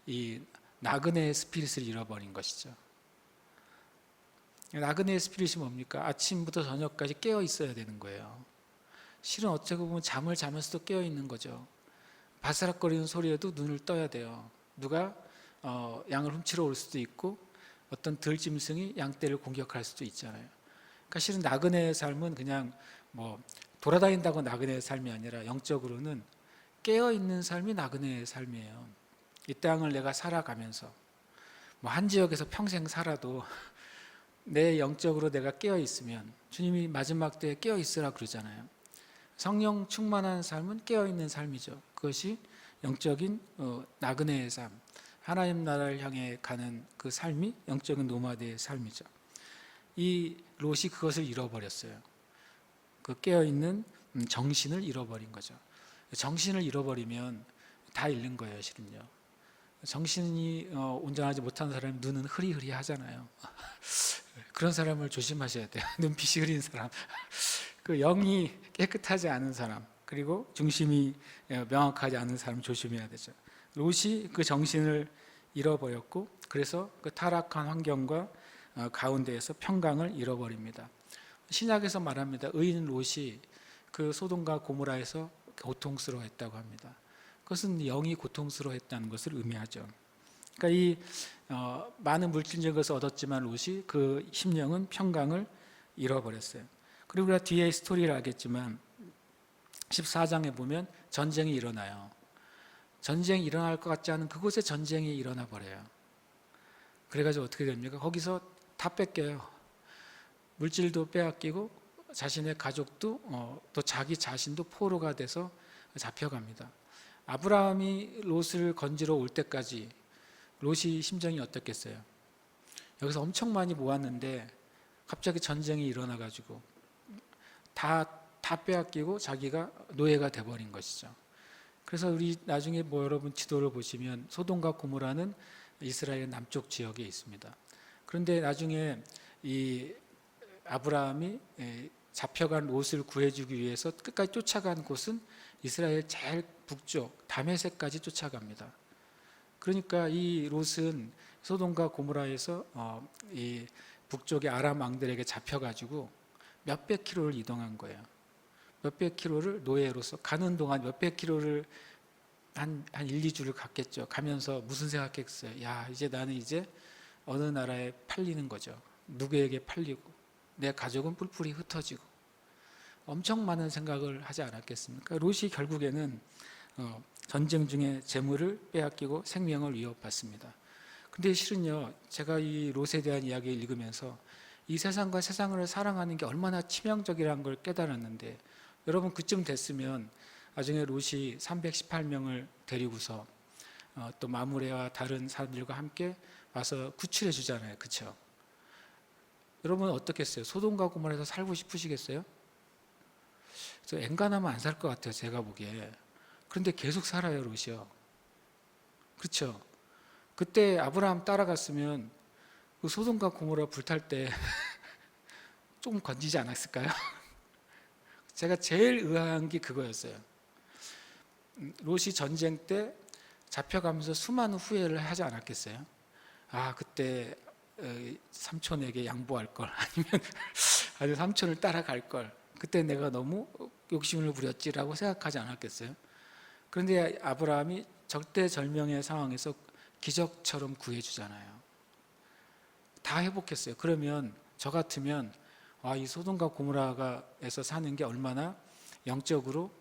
이 나그네의 스피릿을 잃어버린 것이죠. 나그네의 스피릿이 뭡니까? 아침부터 저녁까지 깨어 있어야 되는 거예요. 실은 어떻게 보면 잠을 자면서도 깨어 있는 거죠. 바스락거리는 소리에도 눈을 떠야 돼요. 누가 양을 훔치러 올 수도 있고 어떤 들짐승이 양떼를 공격할 수도 있잖아요. 그러니까 실은 나그네의 삶은 그냥 뭐 돌아다닌다고 나그네의 삶이 아니라 영적으로는 깨어있는 삶이 나그네의 삶이에요. 이 땅을 내가 살아가면서 뭐 한 지역에서 평생 살아도 내 영적으로 내가 깨어있으면, 주님이 마지막 때에 깨어있으라 그러잖아요. 성령 충만한 삶은 깨어있는 삶이죠. 그것이 영적인 나그네의 삶, 하나님 나라를 향해 가는 그 삶이 영적인 노마드의 삶이죠. 이 롯이 그것을 잃어버렸어요. 그 깨어있는 정신을 잃어버린 거죠. 정신을 잃어버리면 다 잃는 거예요, 실은요. 정신이 온전하지 못한 사람은 눈은 흐리흐리하잖아요. 그런 사람을 조심하셔야 돼요. 눈빛이 흐린 사람, 그 영이 깨끗하지 않은 사람, 그리고 중심이 명확하지 않은 사람 조심해야 되죠. 롯이 그 정신을 잃어버렸고, 그래서 그 타락한 환경과 가운데에서 평강을 잃어버립니다. 신약에서 말합니다. 의인 롯이 그 소돔과 고모라에서 고통스러워했다고 합니다. 그것은 영이 고통스러워했다는 것을 의미하죠. 그러니까 이 많은 물질적인 것을 얻었지만 롯이 그 심령은 평강을 잃어버렸어요. 그리고 우리가 뒤에 스토리를 알겠지만 14장에 보면 전쟁이 일어나요. 전쟁이 일어날 것 같지 않은 그곳에 전쟁이 일어나 버려요. 그래가지고 어떻게 됩니까? 거기서 다 뺏겨요. 물질도 빼앗기고 자신의 가족도 또 자기 자신도 포로가 돼서 잡혀갑니다. 아브라함이 롯을 건지러 올 때까지 롯이 심정이 어떻겠어요? 여기서 엄청 많이 모았는데 갑자기 전쟁이 일어나가지고 다 빼앗기고 자기가 노예가 돼버린 것이죠. 그래서 우리 나중에 뭐 여러분 지도를 보시면 소돔과 고모라는 이스라엘 남쪽 지역에 있습니다. 그런데 나중에 이 아브라함이 잡혀간 롯을 구해주기 위해서 끝까지 쫓아간 곳은 이스라엘 제일 북쪽 다메섹까지 쫓아갑니다. 그러니까 이 롯은 소돔과 고모라에서 이 북쪽의 아람 왕들에게 잡혀가지고 몇백 킬로를 이동한 거예요. 몇백 킬로를 노예로서 가는 동안 몇백 킬로를 한 1, 2주를 갔겠죠. 가면서 무슨 생각했어요? 야, 이제 나는 이제 어느 나라에 팔리는 거죠. 누구에게 팔리고 내 가족은 뿔뿔이 흩어지고 엄청 많은 생각을 하지 않았겠습니까? 롯이 결국에는 전쟁 중에 재물을 빼앗기고 생명을 위협받습니다. 근데 실은요, 제가 이 롯에 대한 이야기를 읽으면서 이 세상과 세상을 사랑하는 게 얼마나 치명적이라는 걸 깨달았는데, 여러분 그쯤 됐으면 나중에 롯이 318명을 데리고서 또 마므레와 다른 사람들과 함께 와서 구출해 주잖아요. 그렇죠? 여러분 어떻겠어요? 소돔과 고모라에서 살고 싶으시겠어요? 저 엔간하면 안 살 것 같아요, 제가 보기에. 그런데 계속 살아요, 롯이요. 그렇죠? 그때 아브라함 따라갔으면 그 소돔과 고모라 불탈 때 조금 건지지 않았을까요? 제가 제일 의아한 게 그거였어요. 롯이 전쟁 때 잡혀가면서 수많은 후회를 하지 않았겠어요? 아, 그때 삼촌에게 양보할 걸, 아니면 삼촌을 따라갈 걸, 그때 내가 너무 욕심을 부렸지라고 생각하지 않았겠어요? 그런데 아브라함이 절대절명의 상황에서 기적처럼 구해주잖아요. 다 회복했어요. 그러면 저 같으면 이 소돔과 고모라에서 사는 게 얼마나 영적으로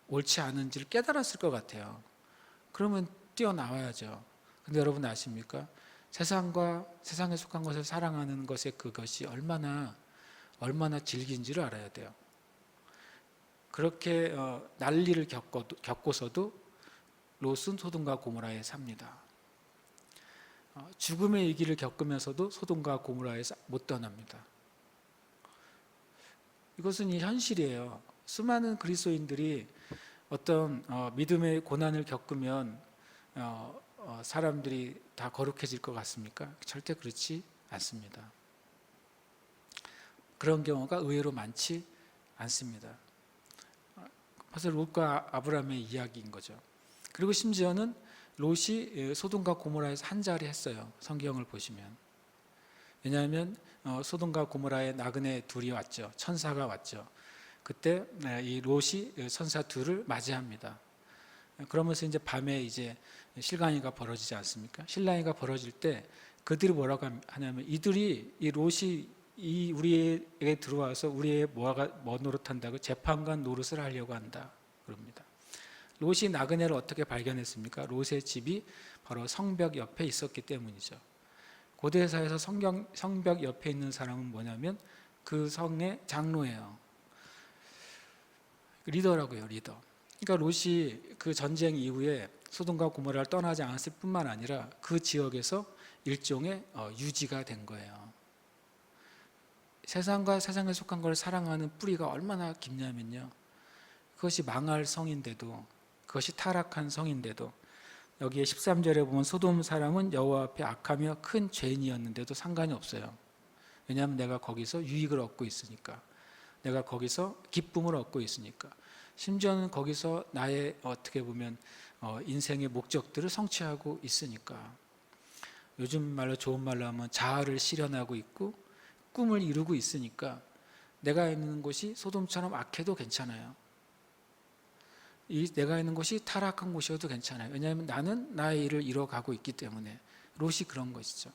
옳지 않은지를 깨달았을 것 같아요. 그러면 뛰어나와야죠. 근데 여러분 아십니까? 세상과 세상에 속한 것을 사랑하는 것의 그것이 얼마나 질긴지를 알아야 돼요. 그렇게 난리를 겪고서도 롯은 소돔과 고모라에 삽니다. 죽음의 위기를 겪으면서도 소돔과 고모라에서 못 떠납니다. 이것은 이 현실이에요. 수많은 그리스도인들이 어떤 믿음의 고난을 겪으면 사람들이 다 거룩해질 것 같습니까? 절대 그렇지 않습니다. 그런 경우가 의외로 많지 않습니다. 그래서 롯과 아브라함의 이야기인 거죠. 그리고 심지어는 롯이 소돔과 고모라에서 한 자리 했어요. 성경을 보시면. 왜냐하면 소돔과 고모라에 나그네 둘이 왔죠. 천사가 왔죠. 그때 이 롯이 천사 둘을 맞이합니다. 그러면서 이제 밤에 이제 실강이가 벌어지지 않습니까? 실랑이가 벌어질 때 그들이 뭐라고 하냐면 이들이 이 롯이 이 우리에게 들어와서 우리의 뭐 노릇한다고 재판관 노릇을 하려고 한다 그럽니다. 롯이 나그네를 어떻게 발견했습니까? 롯의 집이 바로 성벽 옆에 있었기 때문이죠. 고대사에서 성벽 옆에 있는 사람은 뭐냐면 그 성의 장로예요. 리더라고요, 리더. 그러니까 롯이 그 전쟁 이후에 소돔과 고모라를 떠나지 않았을 뿐만 아니라 그 지역에서 일종의 유지가 된 거예요. 세상과 세상에 속한 걸 사랑하는 뿌리가 얼마나 깊냐면요. 그것이 망할 성인데도, 그것이 타락한 성인데도, 여기에 13절에 보면 소돔 사람은 여호와 앞에 악하며 큰 죄인이었는데도 상관이 없어요. 왜냐하면 내가 거기서 유익을 얻고 있으니까, 내가 거기서 기쁨을 얻고 있으니까, 심지어는 거기서 나의 어떻게 보면 인생의 목적들을 성취하고 있으니까. 요즘 말로 좋은 말로 하면 자아를 실현하고 있고 꿈을 이루고 있으니까 내가 있는 곳이 소돔처럼 악해도 괜찮아요. 내가 있는 곳이 타락한 곳이어도 괜찮아요. 왜냐하면 나는 나의 일을 이뤄가고 있기 때문에. 롯이 그런 것이죠.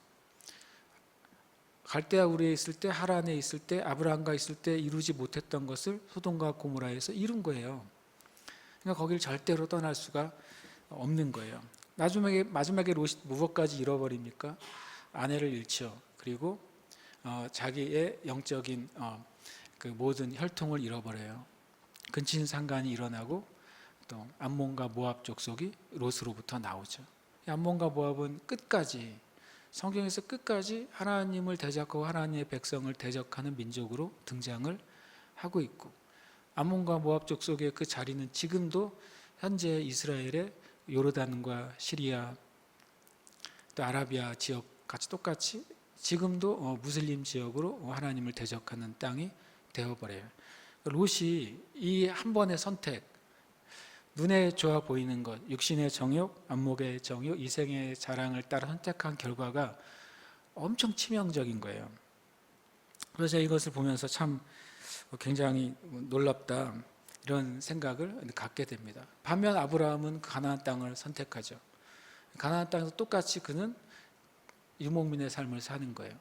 갈대아 우리에 있을 때, 하란에 있을 때, 아브라함과 있을 때 이루지 못했던 것을 소돔과 고모라에서 이룬 거예요. 그러니까 거길 절대로 떠날 수가 없는 거예요. 마지막에 롯이 무엇까지 잃어버립니까? 아내를 잃죠. 그리고 자기의 영적인 그 모든 혈통을 잃어버려요. 근친상간이 일어나고 또 암몬과 모압 족속이 롯으로부터 나오죠. 암몬과 모압은 끝까지 성경에서 끝까지 하나님을 대적하고 하나님의 백성을 대적하는 민족으로 등장을 하고 있고, 암몬과 모압 족속의 그 자리는 지금도 현재 이스라엘의 요르단과 시리아 또 아라비아 지역 같이 똑같이 지금도 무슬림 지역으로 하나님을 대적하는 땅이 되어버려요. 롯이 이 한 번의 선택, 눈에 좋아 보이는 것, 육신의 정욕, 안목의 정욕, 이생의 자랑을 따라 선택한 결과가 엄청 치명적인 거예요. 그래서 이것을 보면서 참 굉장히 놀랍다 이런 생각을 갖게 됩니다. 반면 아브라함은 가나안 땅을 선택하죠. 가나안 땅에서 똑같이 그는 유목민의 삶을 사는 거예요.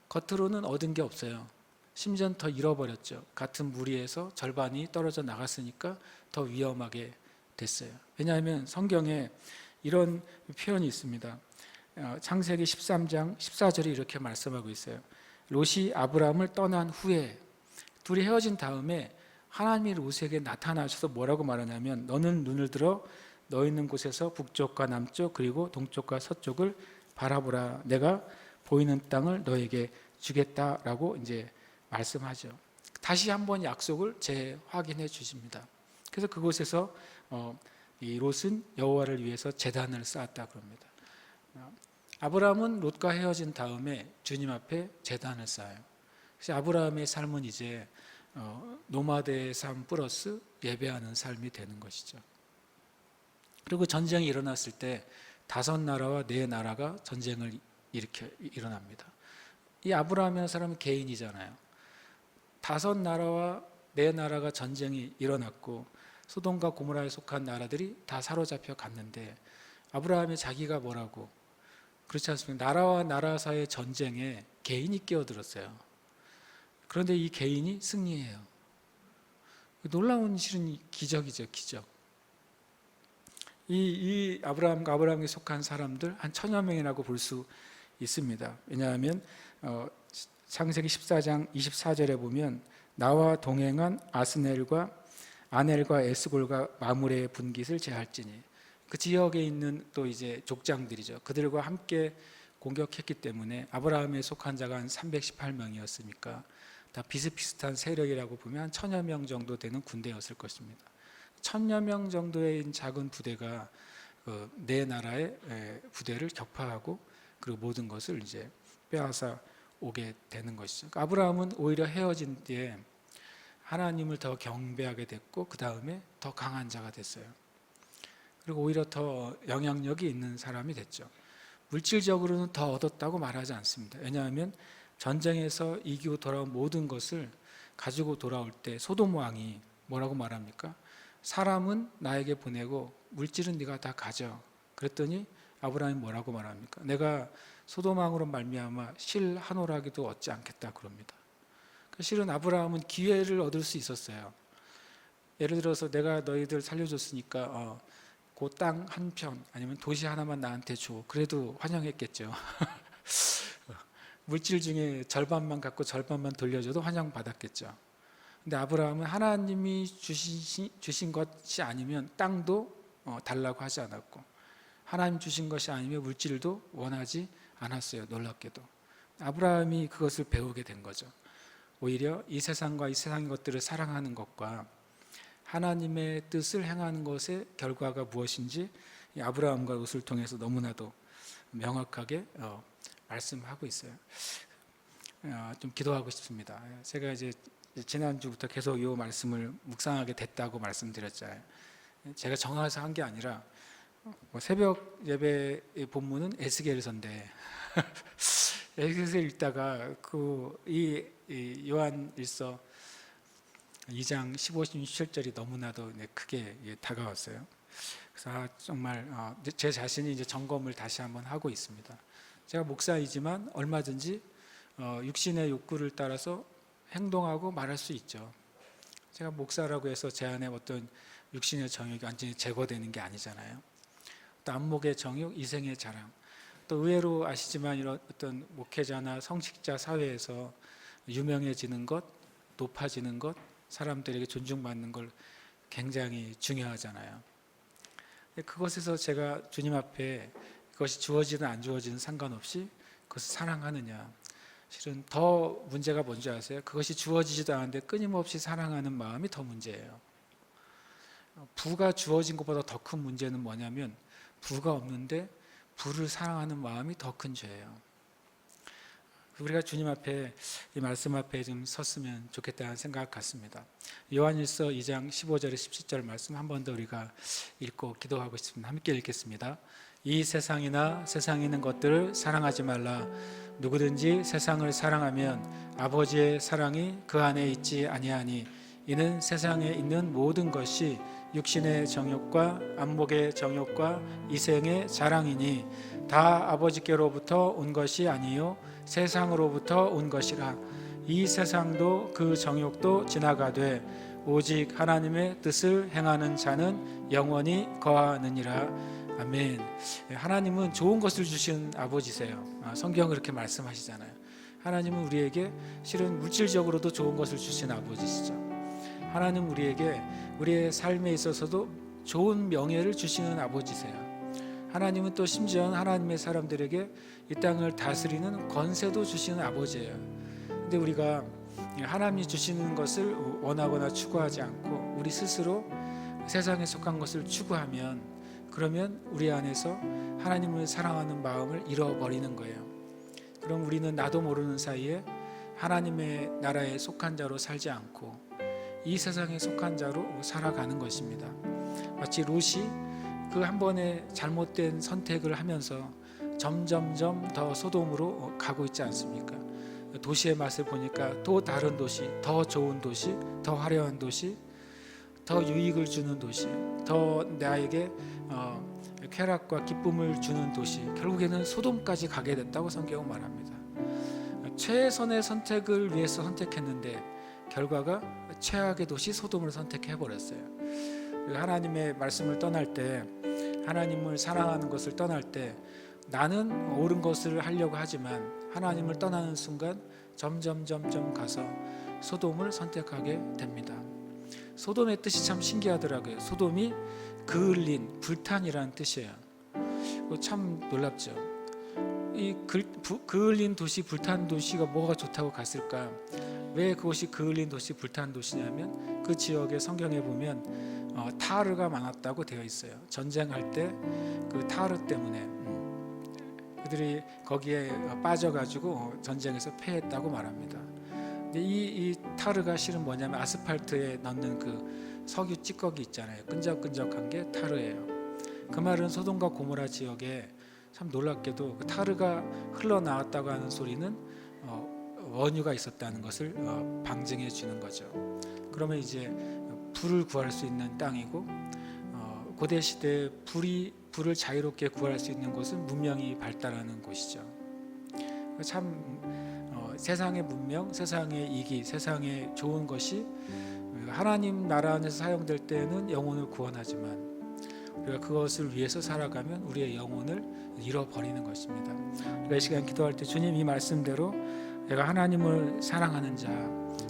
겉으로는 얻은 게 없어요. 심지어는 더 잃어버렸죠. 같은 무리에서 절반이 떨어져 나갔으니까 더 위험하게 됐어요. 왜냐하면 성경에 이런 표현이 있습니다. 창세기 13장 14절에 이렇게 말씀하고 있어요. 롯이 아브라함을 떠난 후에 둘이 헤어진 다음에 하나님이 롯에게 나타나셔서 뭐라고 말하냐면 너는 눈을 들어 너 있는 곳에서 북쪽과 남쪽 그리고 동쪽과 서쪽을 바라보라. 내가 보이는 땅을 너에게 주겠다라고 이제 말씀하죠. 다시 한번 약속을 재확인해 주십니다. 그래서 그곳에서 이 롯은 여호와를 위해서 제단을 쌓았다 그럽니다. 아브라함은 롯과 헤어진 다음에 주님 앞에 제단을 쌓아요. 그래서 아브라함의 삶은 이제 노마드의 삶 플러스 예배하는 삶이 되는 것이죠. 그리고 전쟁이 일어났을 때 5나라와 4나라가 전쟁을 일어납니다. 이 아브라함이라는 사람은 개인이잖아요. 5나라와 4나라가 전쟁이 일어났고 소돔과 고모라에 속한 나라들이 다 사로잡혀 갔는데 아브라함이 자기가 뭐라고 그렇지 않습니까? 나라와 나라 사이의 전쟁에 개인이 끼어들었어요. 그런데 이 개인이 승리해요. 놀라운 실은 기적이죠, 기적. 이 아브라함과 아브라함에 속한 사람들 한 1000여 명이라고 볼 수 있습니다. 왜냐하면 창세기 14장 24절에 보면 나와 동행한 아스넬과 아넬과 에스골과 마므레의 분깃을 제할지니 그 지역에 있는 또 이제 족장들이죠. 그들과 함께 공격했기 때문에 아브라함에 속한 자가 한 318명이었으니까 다 비슷비슷한 세력이라고 보면 한 1000여 명 정도 되는 군대였을 것입니다. 1000여 명 정도의 작은 부대가 네 나라의 부대를 격파하고 그리고 모든 것을 이제 빼앗아 오게 되는 것이죠. 그러니까 아브라함은 오히려 헤어진 뒤에 하나님을 더 경배하게 됐고 그 다음에 더 강한 자가 됐어요. 그리고 오히려 더 영향력이 있는 사람이 됐죠. 물질적으로는 더 얻었다고 말하지 않습니다. 왜냐하면 전쟁에서 이기고 돌아온 모든 것을 가지고 돌아올 때 소돔 왕이 뭐라고 말합니까? 사람은 나에게 보내고 물질은 네가 다 가져. 그랬더니 아브라함이 뭐라고 말합니까? 내가 소돔왕으로 말미암아 실 한 오라기도 얻지 않겠다 그럽니다. 실은 아브라함은 기회를 얻을 수 있었어요. 예를 들어서 내가 너희들 살려줬으니까 그 땅 한 편 아니면 도시 하나만 나한테 줘. 그래도 환영했겠죠. 물질 중에 절반만 갖고 절반만 돌려줘도 환영받았겠죠. 근데 아브라함은 하나님이 주신 것이 아니면 땅도 달라고 하지 않았고, 하나님 주신 것이 아니면 물질도 원하지 않았어요. 놀랍게도 아브라함이 그것을 배우게 된 거죠. 오히려 이 세상과 이 세상의 것들을 사랑하는 것과 하나님의 뜻을 행하는 것의 결과가 무엇인지 이 아브라함과 롯을 통해서 너무나도 명확하게 말씀하고 있어요. 좀 기도하고 싶습니다. 제가 이제 지난주부터 계속 이 말씀을 묵상하게 됐다고 말씀드렸잖아요. 제가 정해서 한 게 아니라 새벽 예배의 본문은 에스겔서인데 에스겔서 읽다가 이 요한일서 2장 15, 17절이 너무나도 크게 다가왔어요. 그래서 정말 제 자신이 이제 점검을 다시 한번 하고 있습니다. 제가 목사이지만 얼마든지 육신의 욕구를 따라서 행동하고 말할 수 있죠. 제가 목사라고 해서 제 안에 어떤 육신의 정욕이 완전히 제거되는 게 아니잖아요. 또 안목의 정욕, 이생의 자랑. 또 의외로 아시지만 이런 어떤 목회자나 성직자 사회에서 유명해지는 것, 높아지는 것, 사람들에게 존중받는 걸 굉장히 중요하잖아요. 그것에서 제가 주님 앞에 그것이 주어지든 안 주어지든 상관없이 그것을 사랑하느냐. 실은 더 문제가 뭔지 아세요? 그것이 주어지지도 않은데 끊임없이 사랑하는 마음이 더 문제예요. 부가 주어진 것보다 더 큰 문제는 뭐냐면 부가 없는데 부를 사랑하는 마음이 더 큰 죄예요. 우리가 주님 앞에 이 말씀 앞에 좀 섰으면 좋겠다는 생각 같습니다. 요한일서 2장 15절에 17절 말씀 한 번 더 우리가 읽고 기도하고 싶습니다. 함께 읽겠습니다. 이 세상이나 세상에 있는 것들을 사랑하지 말라. 누구든지 세상을 사랑하면 아버지의 사랑이 그 안에 있지 아니하니 이는 세상에 있는 모든 것이 육신의 정욕과 안목의 정욕과 이생의 자랑이니 다 아버지께로부터 온 것이 아니요 세상으로부터 온 것이라. 이 세상도 그 정욕도 지나가되 오직 하나님의 뜻을 행하는 자는 영원히 거하느니라. 아멘. 하나님은 좋은 것을 주신 아버지세요. 성경은 그렇게 말씀하시잖아요. 하나님은 우리에게 실은 물질적으로도 좋은 것을 주신 아버지시죠. 하나님은 우리에게 우리의 삶에 있어서도 좋은 명예를 주시는 아버지세요. 하나님은 또 심지어 하나님의 사람들에게 이 땅을 다스리는 권세도 주시는 아버지예요. 근데 우리가 하나님이 주시는 것을 원하거나 추구하지 않고 우리 스스로 세상에 속한 것을 추구하면, 그러면 우리 안에서 하나님을 사랑하는 마음을 잃어버리는 거예요. 그럼 우리는 나도 모르는 사이에 하나님의 나라에 속한 자로 살지 않고 이 세상에 속한 자로 살아가는 것입니다. 마치 롯이 그 한 번의 잘못된 선택을 하면서 점점점 더 소돔으로 가고 있지 않습니까? 도시의 맛을 보니까 또 다른 도시, 더 좋은 도시, 더 화려한 도시, 더 유익을 주는 도시, 더 나에게 쾌락과 기쁨을 주는 도시, 결국에는 소돔까지 가게 됐다고 성경은 말합니다. 최선의 선택을 위해서 선택했는데 결과가 최악의 도시 소돔을 선택해버렸어요. 하나님의 말씀을 떠날 때, 하나님을 사랑하는 것을 떠날 때 나는 옳은 것을 하려고 하지만 하나님을 떠나는 순간 점점 가서 소돔을 선택하게 됩니다. 소돔의 뜻이 참 신기하더라고요. 소돔이 그을린, 불탄이라는 뜻이에요. 참 놀랍죠. 이 그을린 도시, 불탄 도시가 뭐가 좋다고 갔을까? 왜 그것이 그을린 도시, 불탄 도시냐면 그 지역의 성경에 보면 타르가 많았다고 되어 있어요. 전쟁할 때 그 타르 때문에 그들이 거기에 빠져가지고 전쟁에서 패했다고 말합니다. 근데 이 타르가 실은 뭐냐면 아스팔트에 넣는 그 석유 찌꺼기 있잖아요. 끈적끈적한 게 타르예요. 그 말은 소돔과 고모라 지역에 참 놀랍게도 그 타르가 흘러나왔다고 하는 소리는 원유가 있었다는 것을 방증해 주는 거죠. 그러면 이제 불을 구할 수 있는 땅이고 고대 시대 불을 자유롭게 구할 수 있는 곳은 문명이 발달하는 곳이죠. 참 세상의 문명, 세상의 이기, 세상의 좋은 것이 하나님 나라 안에서 사용될 때는 영혼을 구원하지만 우리가 그것을 위해서 살아가면 우리의 영혼을 잃어버리는 것입니다. 우리가 이 시간 기도할 때 주님 이 말씀대로 내가 하나님을 사랑하는 자,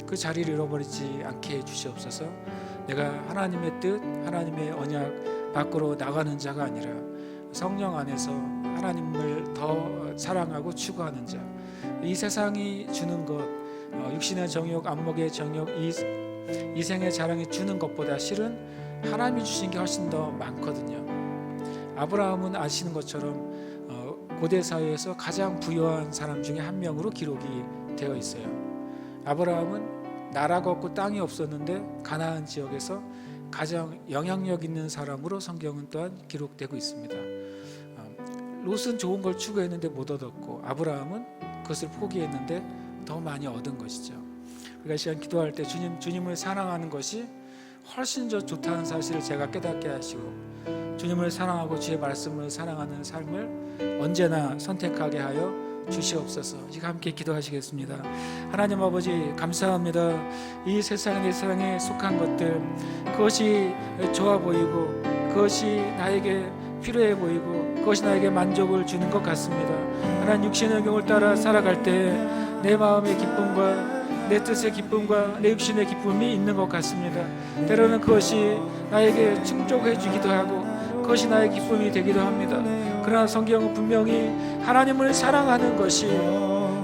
그 자리를 잃어버리지 않게 해주시옵소서. 내가 하나님의 뜻, 하나님의 언약 밖으로 나가는 자가 아니라 성령 안에서 하나님을 더 사랑하고 추구하는 자, 이 세상이 주는 것, 육신의 정욕, 안목의 정욕, 이 생의 자랑이 주는 것보다 실은 하나님이 주신 게 훨씬 더 많거든요. 아브라함은 아시는 것처럼 고대 사회에서 가장 부유한 사람 중에 한 명으로 기록이 되어 있어요. 아브라함은 나라가 없고 땅이 없었는데 가나안 지역에서 가장 영향력 있는 사람으로 성경은 또한 기록되고 있습니다. 롯은 좋은 걸 추구했는데 못 얻었고 아브라함은 그것을 포기했는데 더 많이 얻은 것이죠. 우리가 시간 기도할 때 주님을 사랑하는 것이 훨씬 더 좋다는 사실을 제가 깨닫게 하시고 주님을 사랑하고 주의 말씀을 사랑하는 삶을 언제나 선택하게 하여 주시옵소서. 지금 함께 기도하시겠습니다. 하나님 아버지 감사합니다. 이 세상에 속한 것들, 그것이 좋아 보이고 그것이 나에게 필요해 보이고 그것이 나에게 만족을 주는 것 같습니다. 하나님 육신의 경을 따라 살아갈 때 내 마음의 기쁨과 내 뜻의 기쁨과 내 육신의 기쁨이 있는 것 같습니다. 때로는 그것이 나에게 충족해 주기도 하고 그것이 나의 기쁨이 되기도 합니다. 그러나 성경은 분명히 하나님을 사랑하는 것이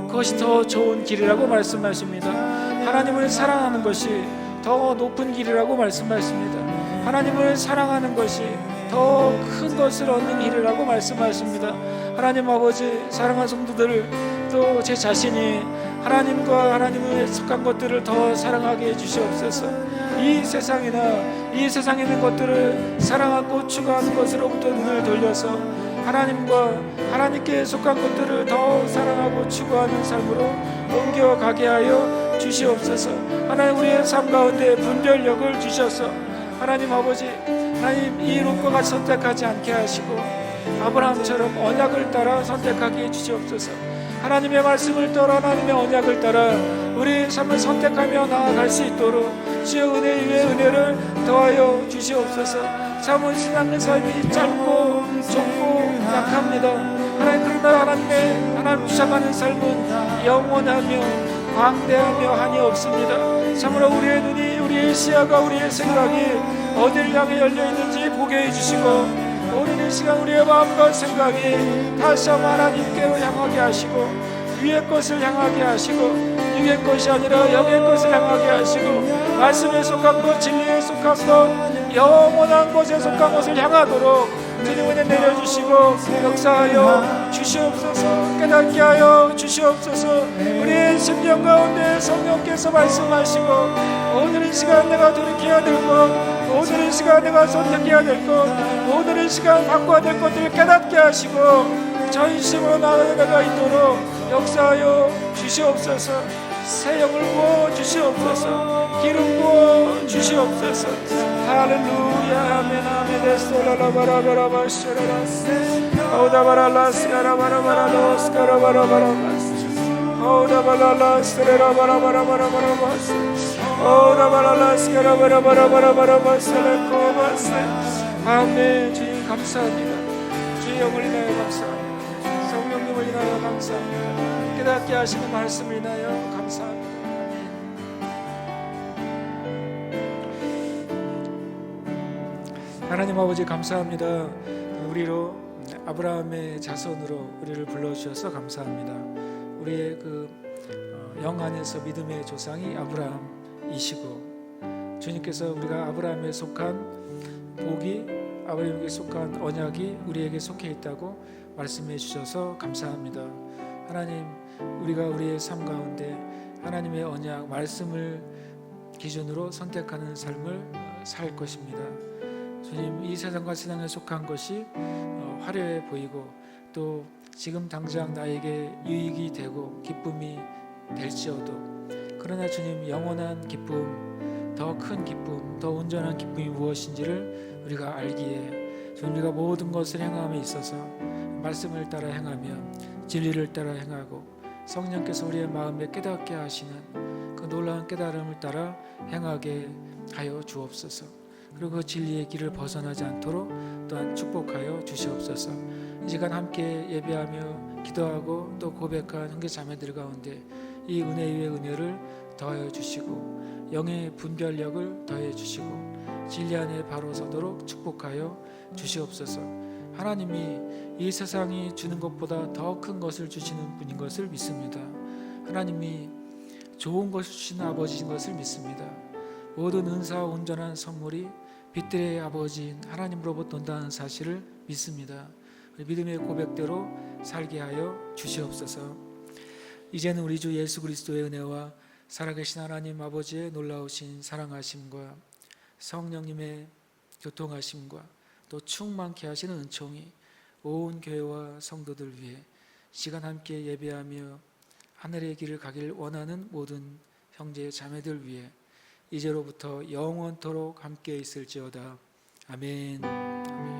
그것이 더 좋은 길이라고 말씀하십니다. 하나님을 사랑하는 것이 더 높은 길이라고 말씀하십니다. 하나님을 사랑하는 것이 더 큰 것을 얻는 길이라고 말씀하십니다. 하나님 아버지, 사랑하는 성도들, 또 제 자신이 하나님과 하나님을 속한 것들을 더 사랑하게 해주시옵소서. 이 세상이나 이 세상에 있는 것들을 사랑하고 추구하는 것으로부터 눈을 돌려서 하나님과 하나님께 속한 것들을 더 사랑하고 추구하는 삶으로 옮겨가게 하여 주시옵소서. 하나님, 우리의 삶 가운데 분별력을 주셔서 하나님 아버지, 하나님 이 롯과 같이 선택하지 않게 하시고 아브라함처럼 언약을 따라 선택하게 해주시옵소서. 하나님의 말씀을 따라 하나님의 언약을 따라 우리 삶을 선택하며 나아갈 수 있도록 주의 은혜 위에 은혜를 더하여 주시옵소서. 참은 신앙의 삶이 짧고 좁고 약합니다. 하나님, 그러나 하나님 주장하는 삶은 영원하며 광대하며 한이 없습니다. 참으로 우리의 눈이, 우리의 시야가, 우리의 생각이 어딜 향해 열려있는지 보게 해주시고 오늘 이 시간 우리의 마음과 생각이 다시 한번 하나님께 향하게 하시고 위의 것을 향하게 하시고 육의 것이 아니라 영의 것을 향하게 하시고 말씀에 속한 것, 진리에 속한 것, 영원한 것에 속한 것을 향하도록 주님 은혜 내려주시고 역사하여 주시옵소서. 깨닫게 하여 주시옵소서. 우리의 심령 가운데 성령께서 말씀하시고 오늘 이 시간 내가 돌이켜야 될 것, 오늘 이 시간 내가 선택해야 될 것, 오늘 이 시간 바꿔야 될 것들을 깨닫게 하시고 전심으로 나아가 있도록 역사하여 주시옵소서. 새 영을 부어 주시옵소서. 기름 부어 주시옵소서. 할렐루야. 아멘 아멘. 데스톨라바라바라바시라라스 오다바랄라스가라바라바라로스가라바라바라바스 오다발랄라스레라바라바라바라바라바스 오다발랄라스가라바라바라바라바라바스. 아멘. 주님 감사합니다. 주의 영을 인하여 감사합니다. 성령님을 인하여 감사합니다. 깨닫게 하시는 말씀을 인하여 감사합니다. 하나님 아버지 감사합니다. 우리로 아브라함의 자손으로 우리를 불러주셔서 감사합니다. 우리의 영 안에서 믿음의 조상이 아브라함이시고 주님께서 우리가 아브라함에 속한 복이, 아브라함에게 속한 언약이 우리에게 속해 있다고 말씀해 주셔서 감사합니다. 하나님, 우리가 우리의 삶 가운데 하나님의 언약, 말씀을 기준으로 선택하는 삶을 살 것입니다. 주님, 이 세상과 세상에 속한 것이 화려해 보이고 또 지금 당장 나에게 유익이 되고 기쁨이 될지어도 그러나 주님, 영원한 기쁨, 더 큰 기쁨, 더 온전한 기쁨이 무엇인지를 우리가 알기에 우리가 모든 것을 행함에 있어서 말씀을 따라 행하며 진리를 따라 행하고 성령께서 우리의 마음에 깨닫게 하시는 그 놀라운 깨달음을 따라 행하게 하여 주옵소서. 그리고 그 진리의 길을 벗어나지 않도록 또한 축복하여 주시옵소서. 이 시간 함께 예배하며 기도하고 또 고백한 형제 자매들 가운데 이 은혜 위에 은혜를 더하여 주시고 영의 분별력을 더해 주시고 진리 안에 바로 서도록 축복하여 주시옵소서. 하나님이 이 세상이 주는 것보다 더 큰 것을 주시는 분인 것을 믿습니다. 하나님이 좋은 것을 주시는 아버지인 것을 믿습니다. 모든 은사와 온전한 선물이 빛들의 아버지인 하나님으로부터 온다는 사실을 믿습니다. 믿음의 고백대로 살게 하여 주시옵소서. 이제는 우리 주 예수 그리스도의 은혜와 살아계신 하나님 아버지의 놀라우신 사랑하심과 성령님의 교통하심과 또 충만케 하시는 은총이 온 교회와 성도들 위해 시간 함께 예배하며 하늘의 길을 가길 원하는 모든 형제 자매들 위해 이제로부터 영원토록 함께 있을지어다. 아멘. 아멘.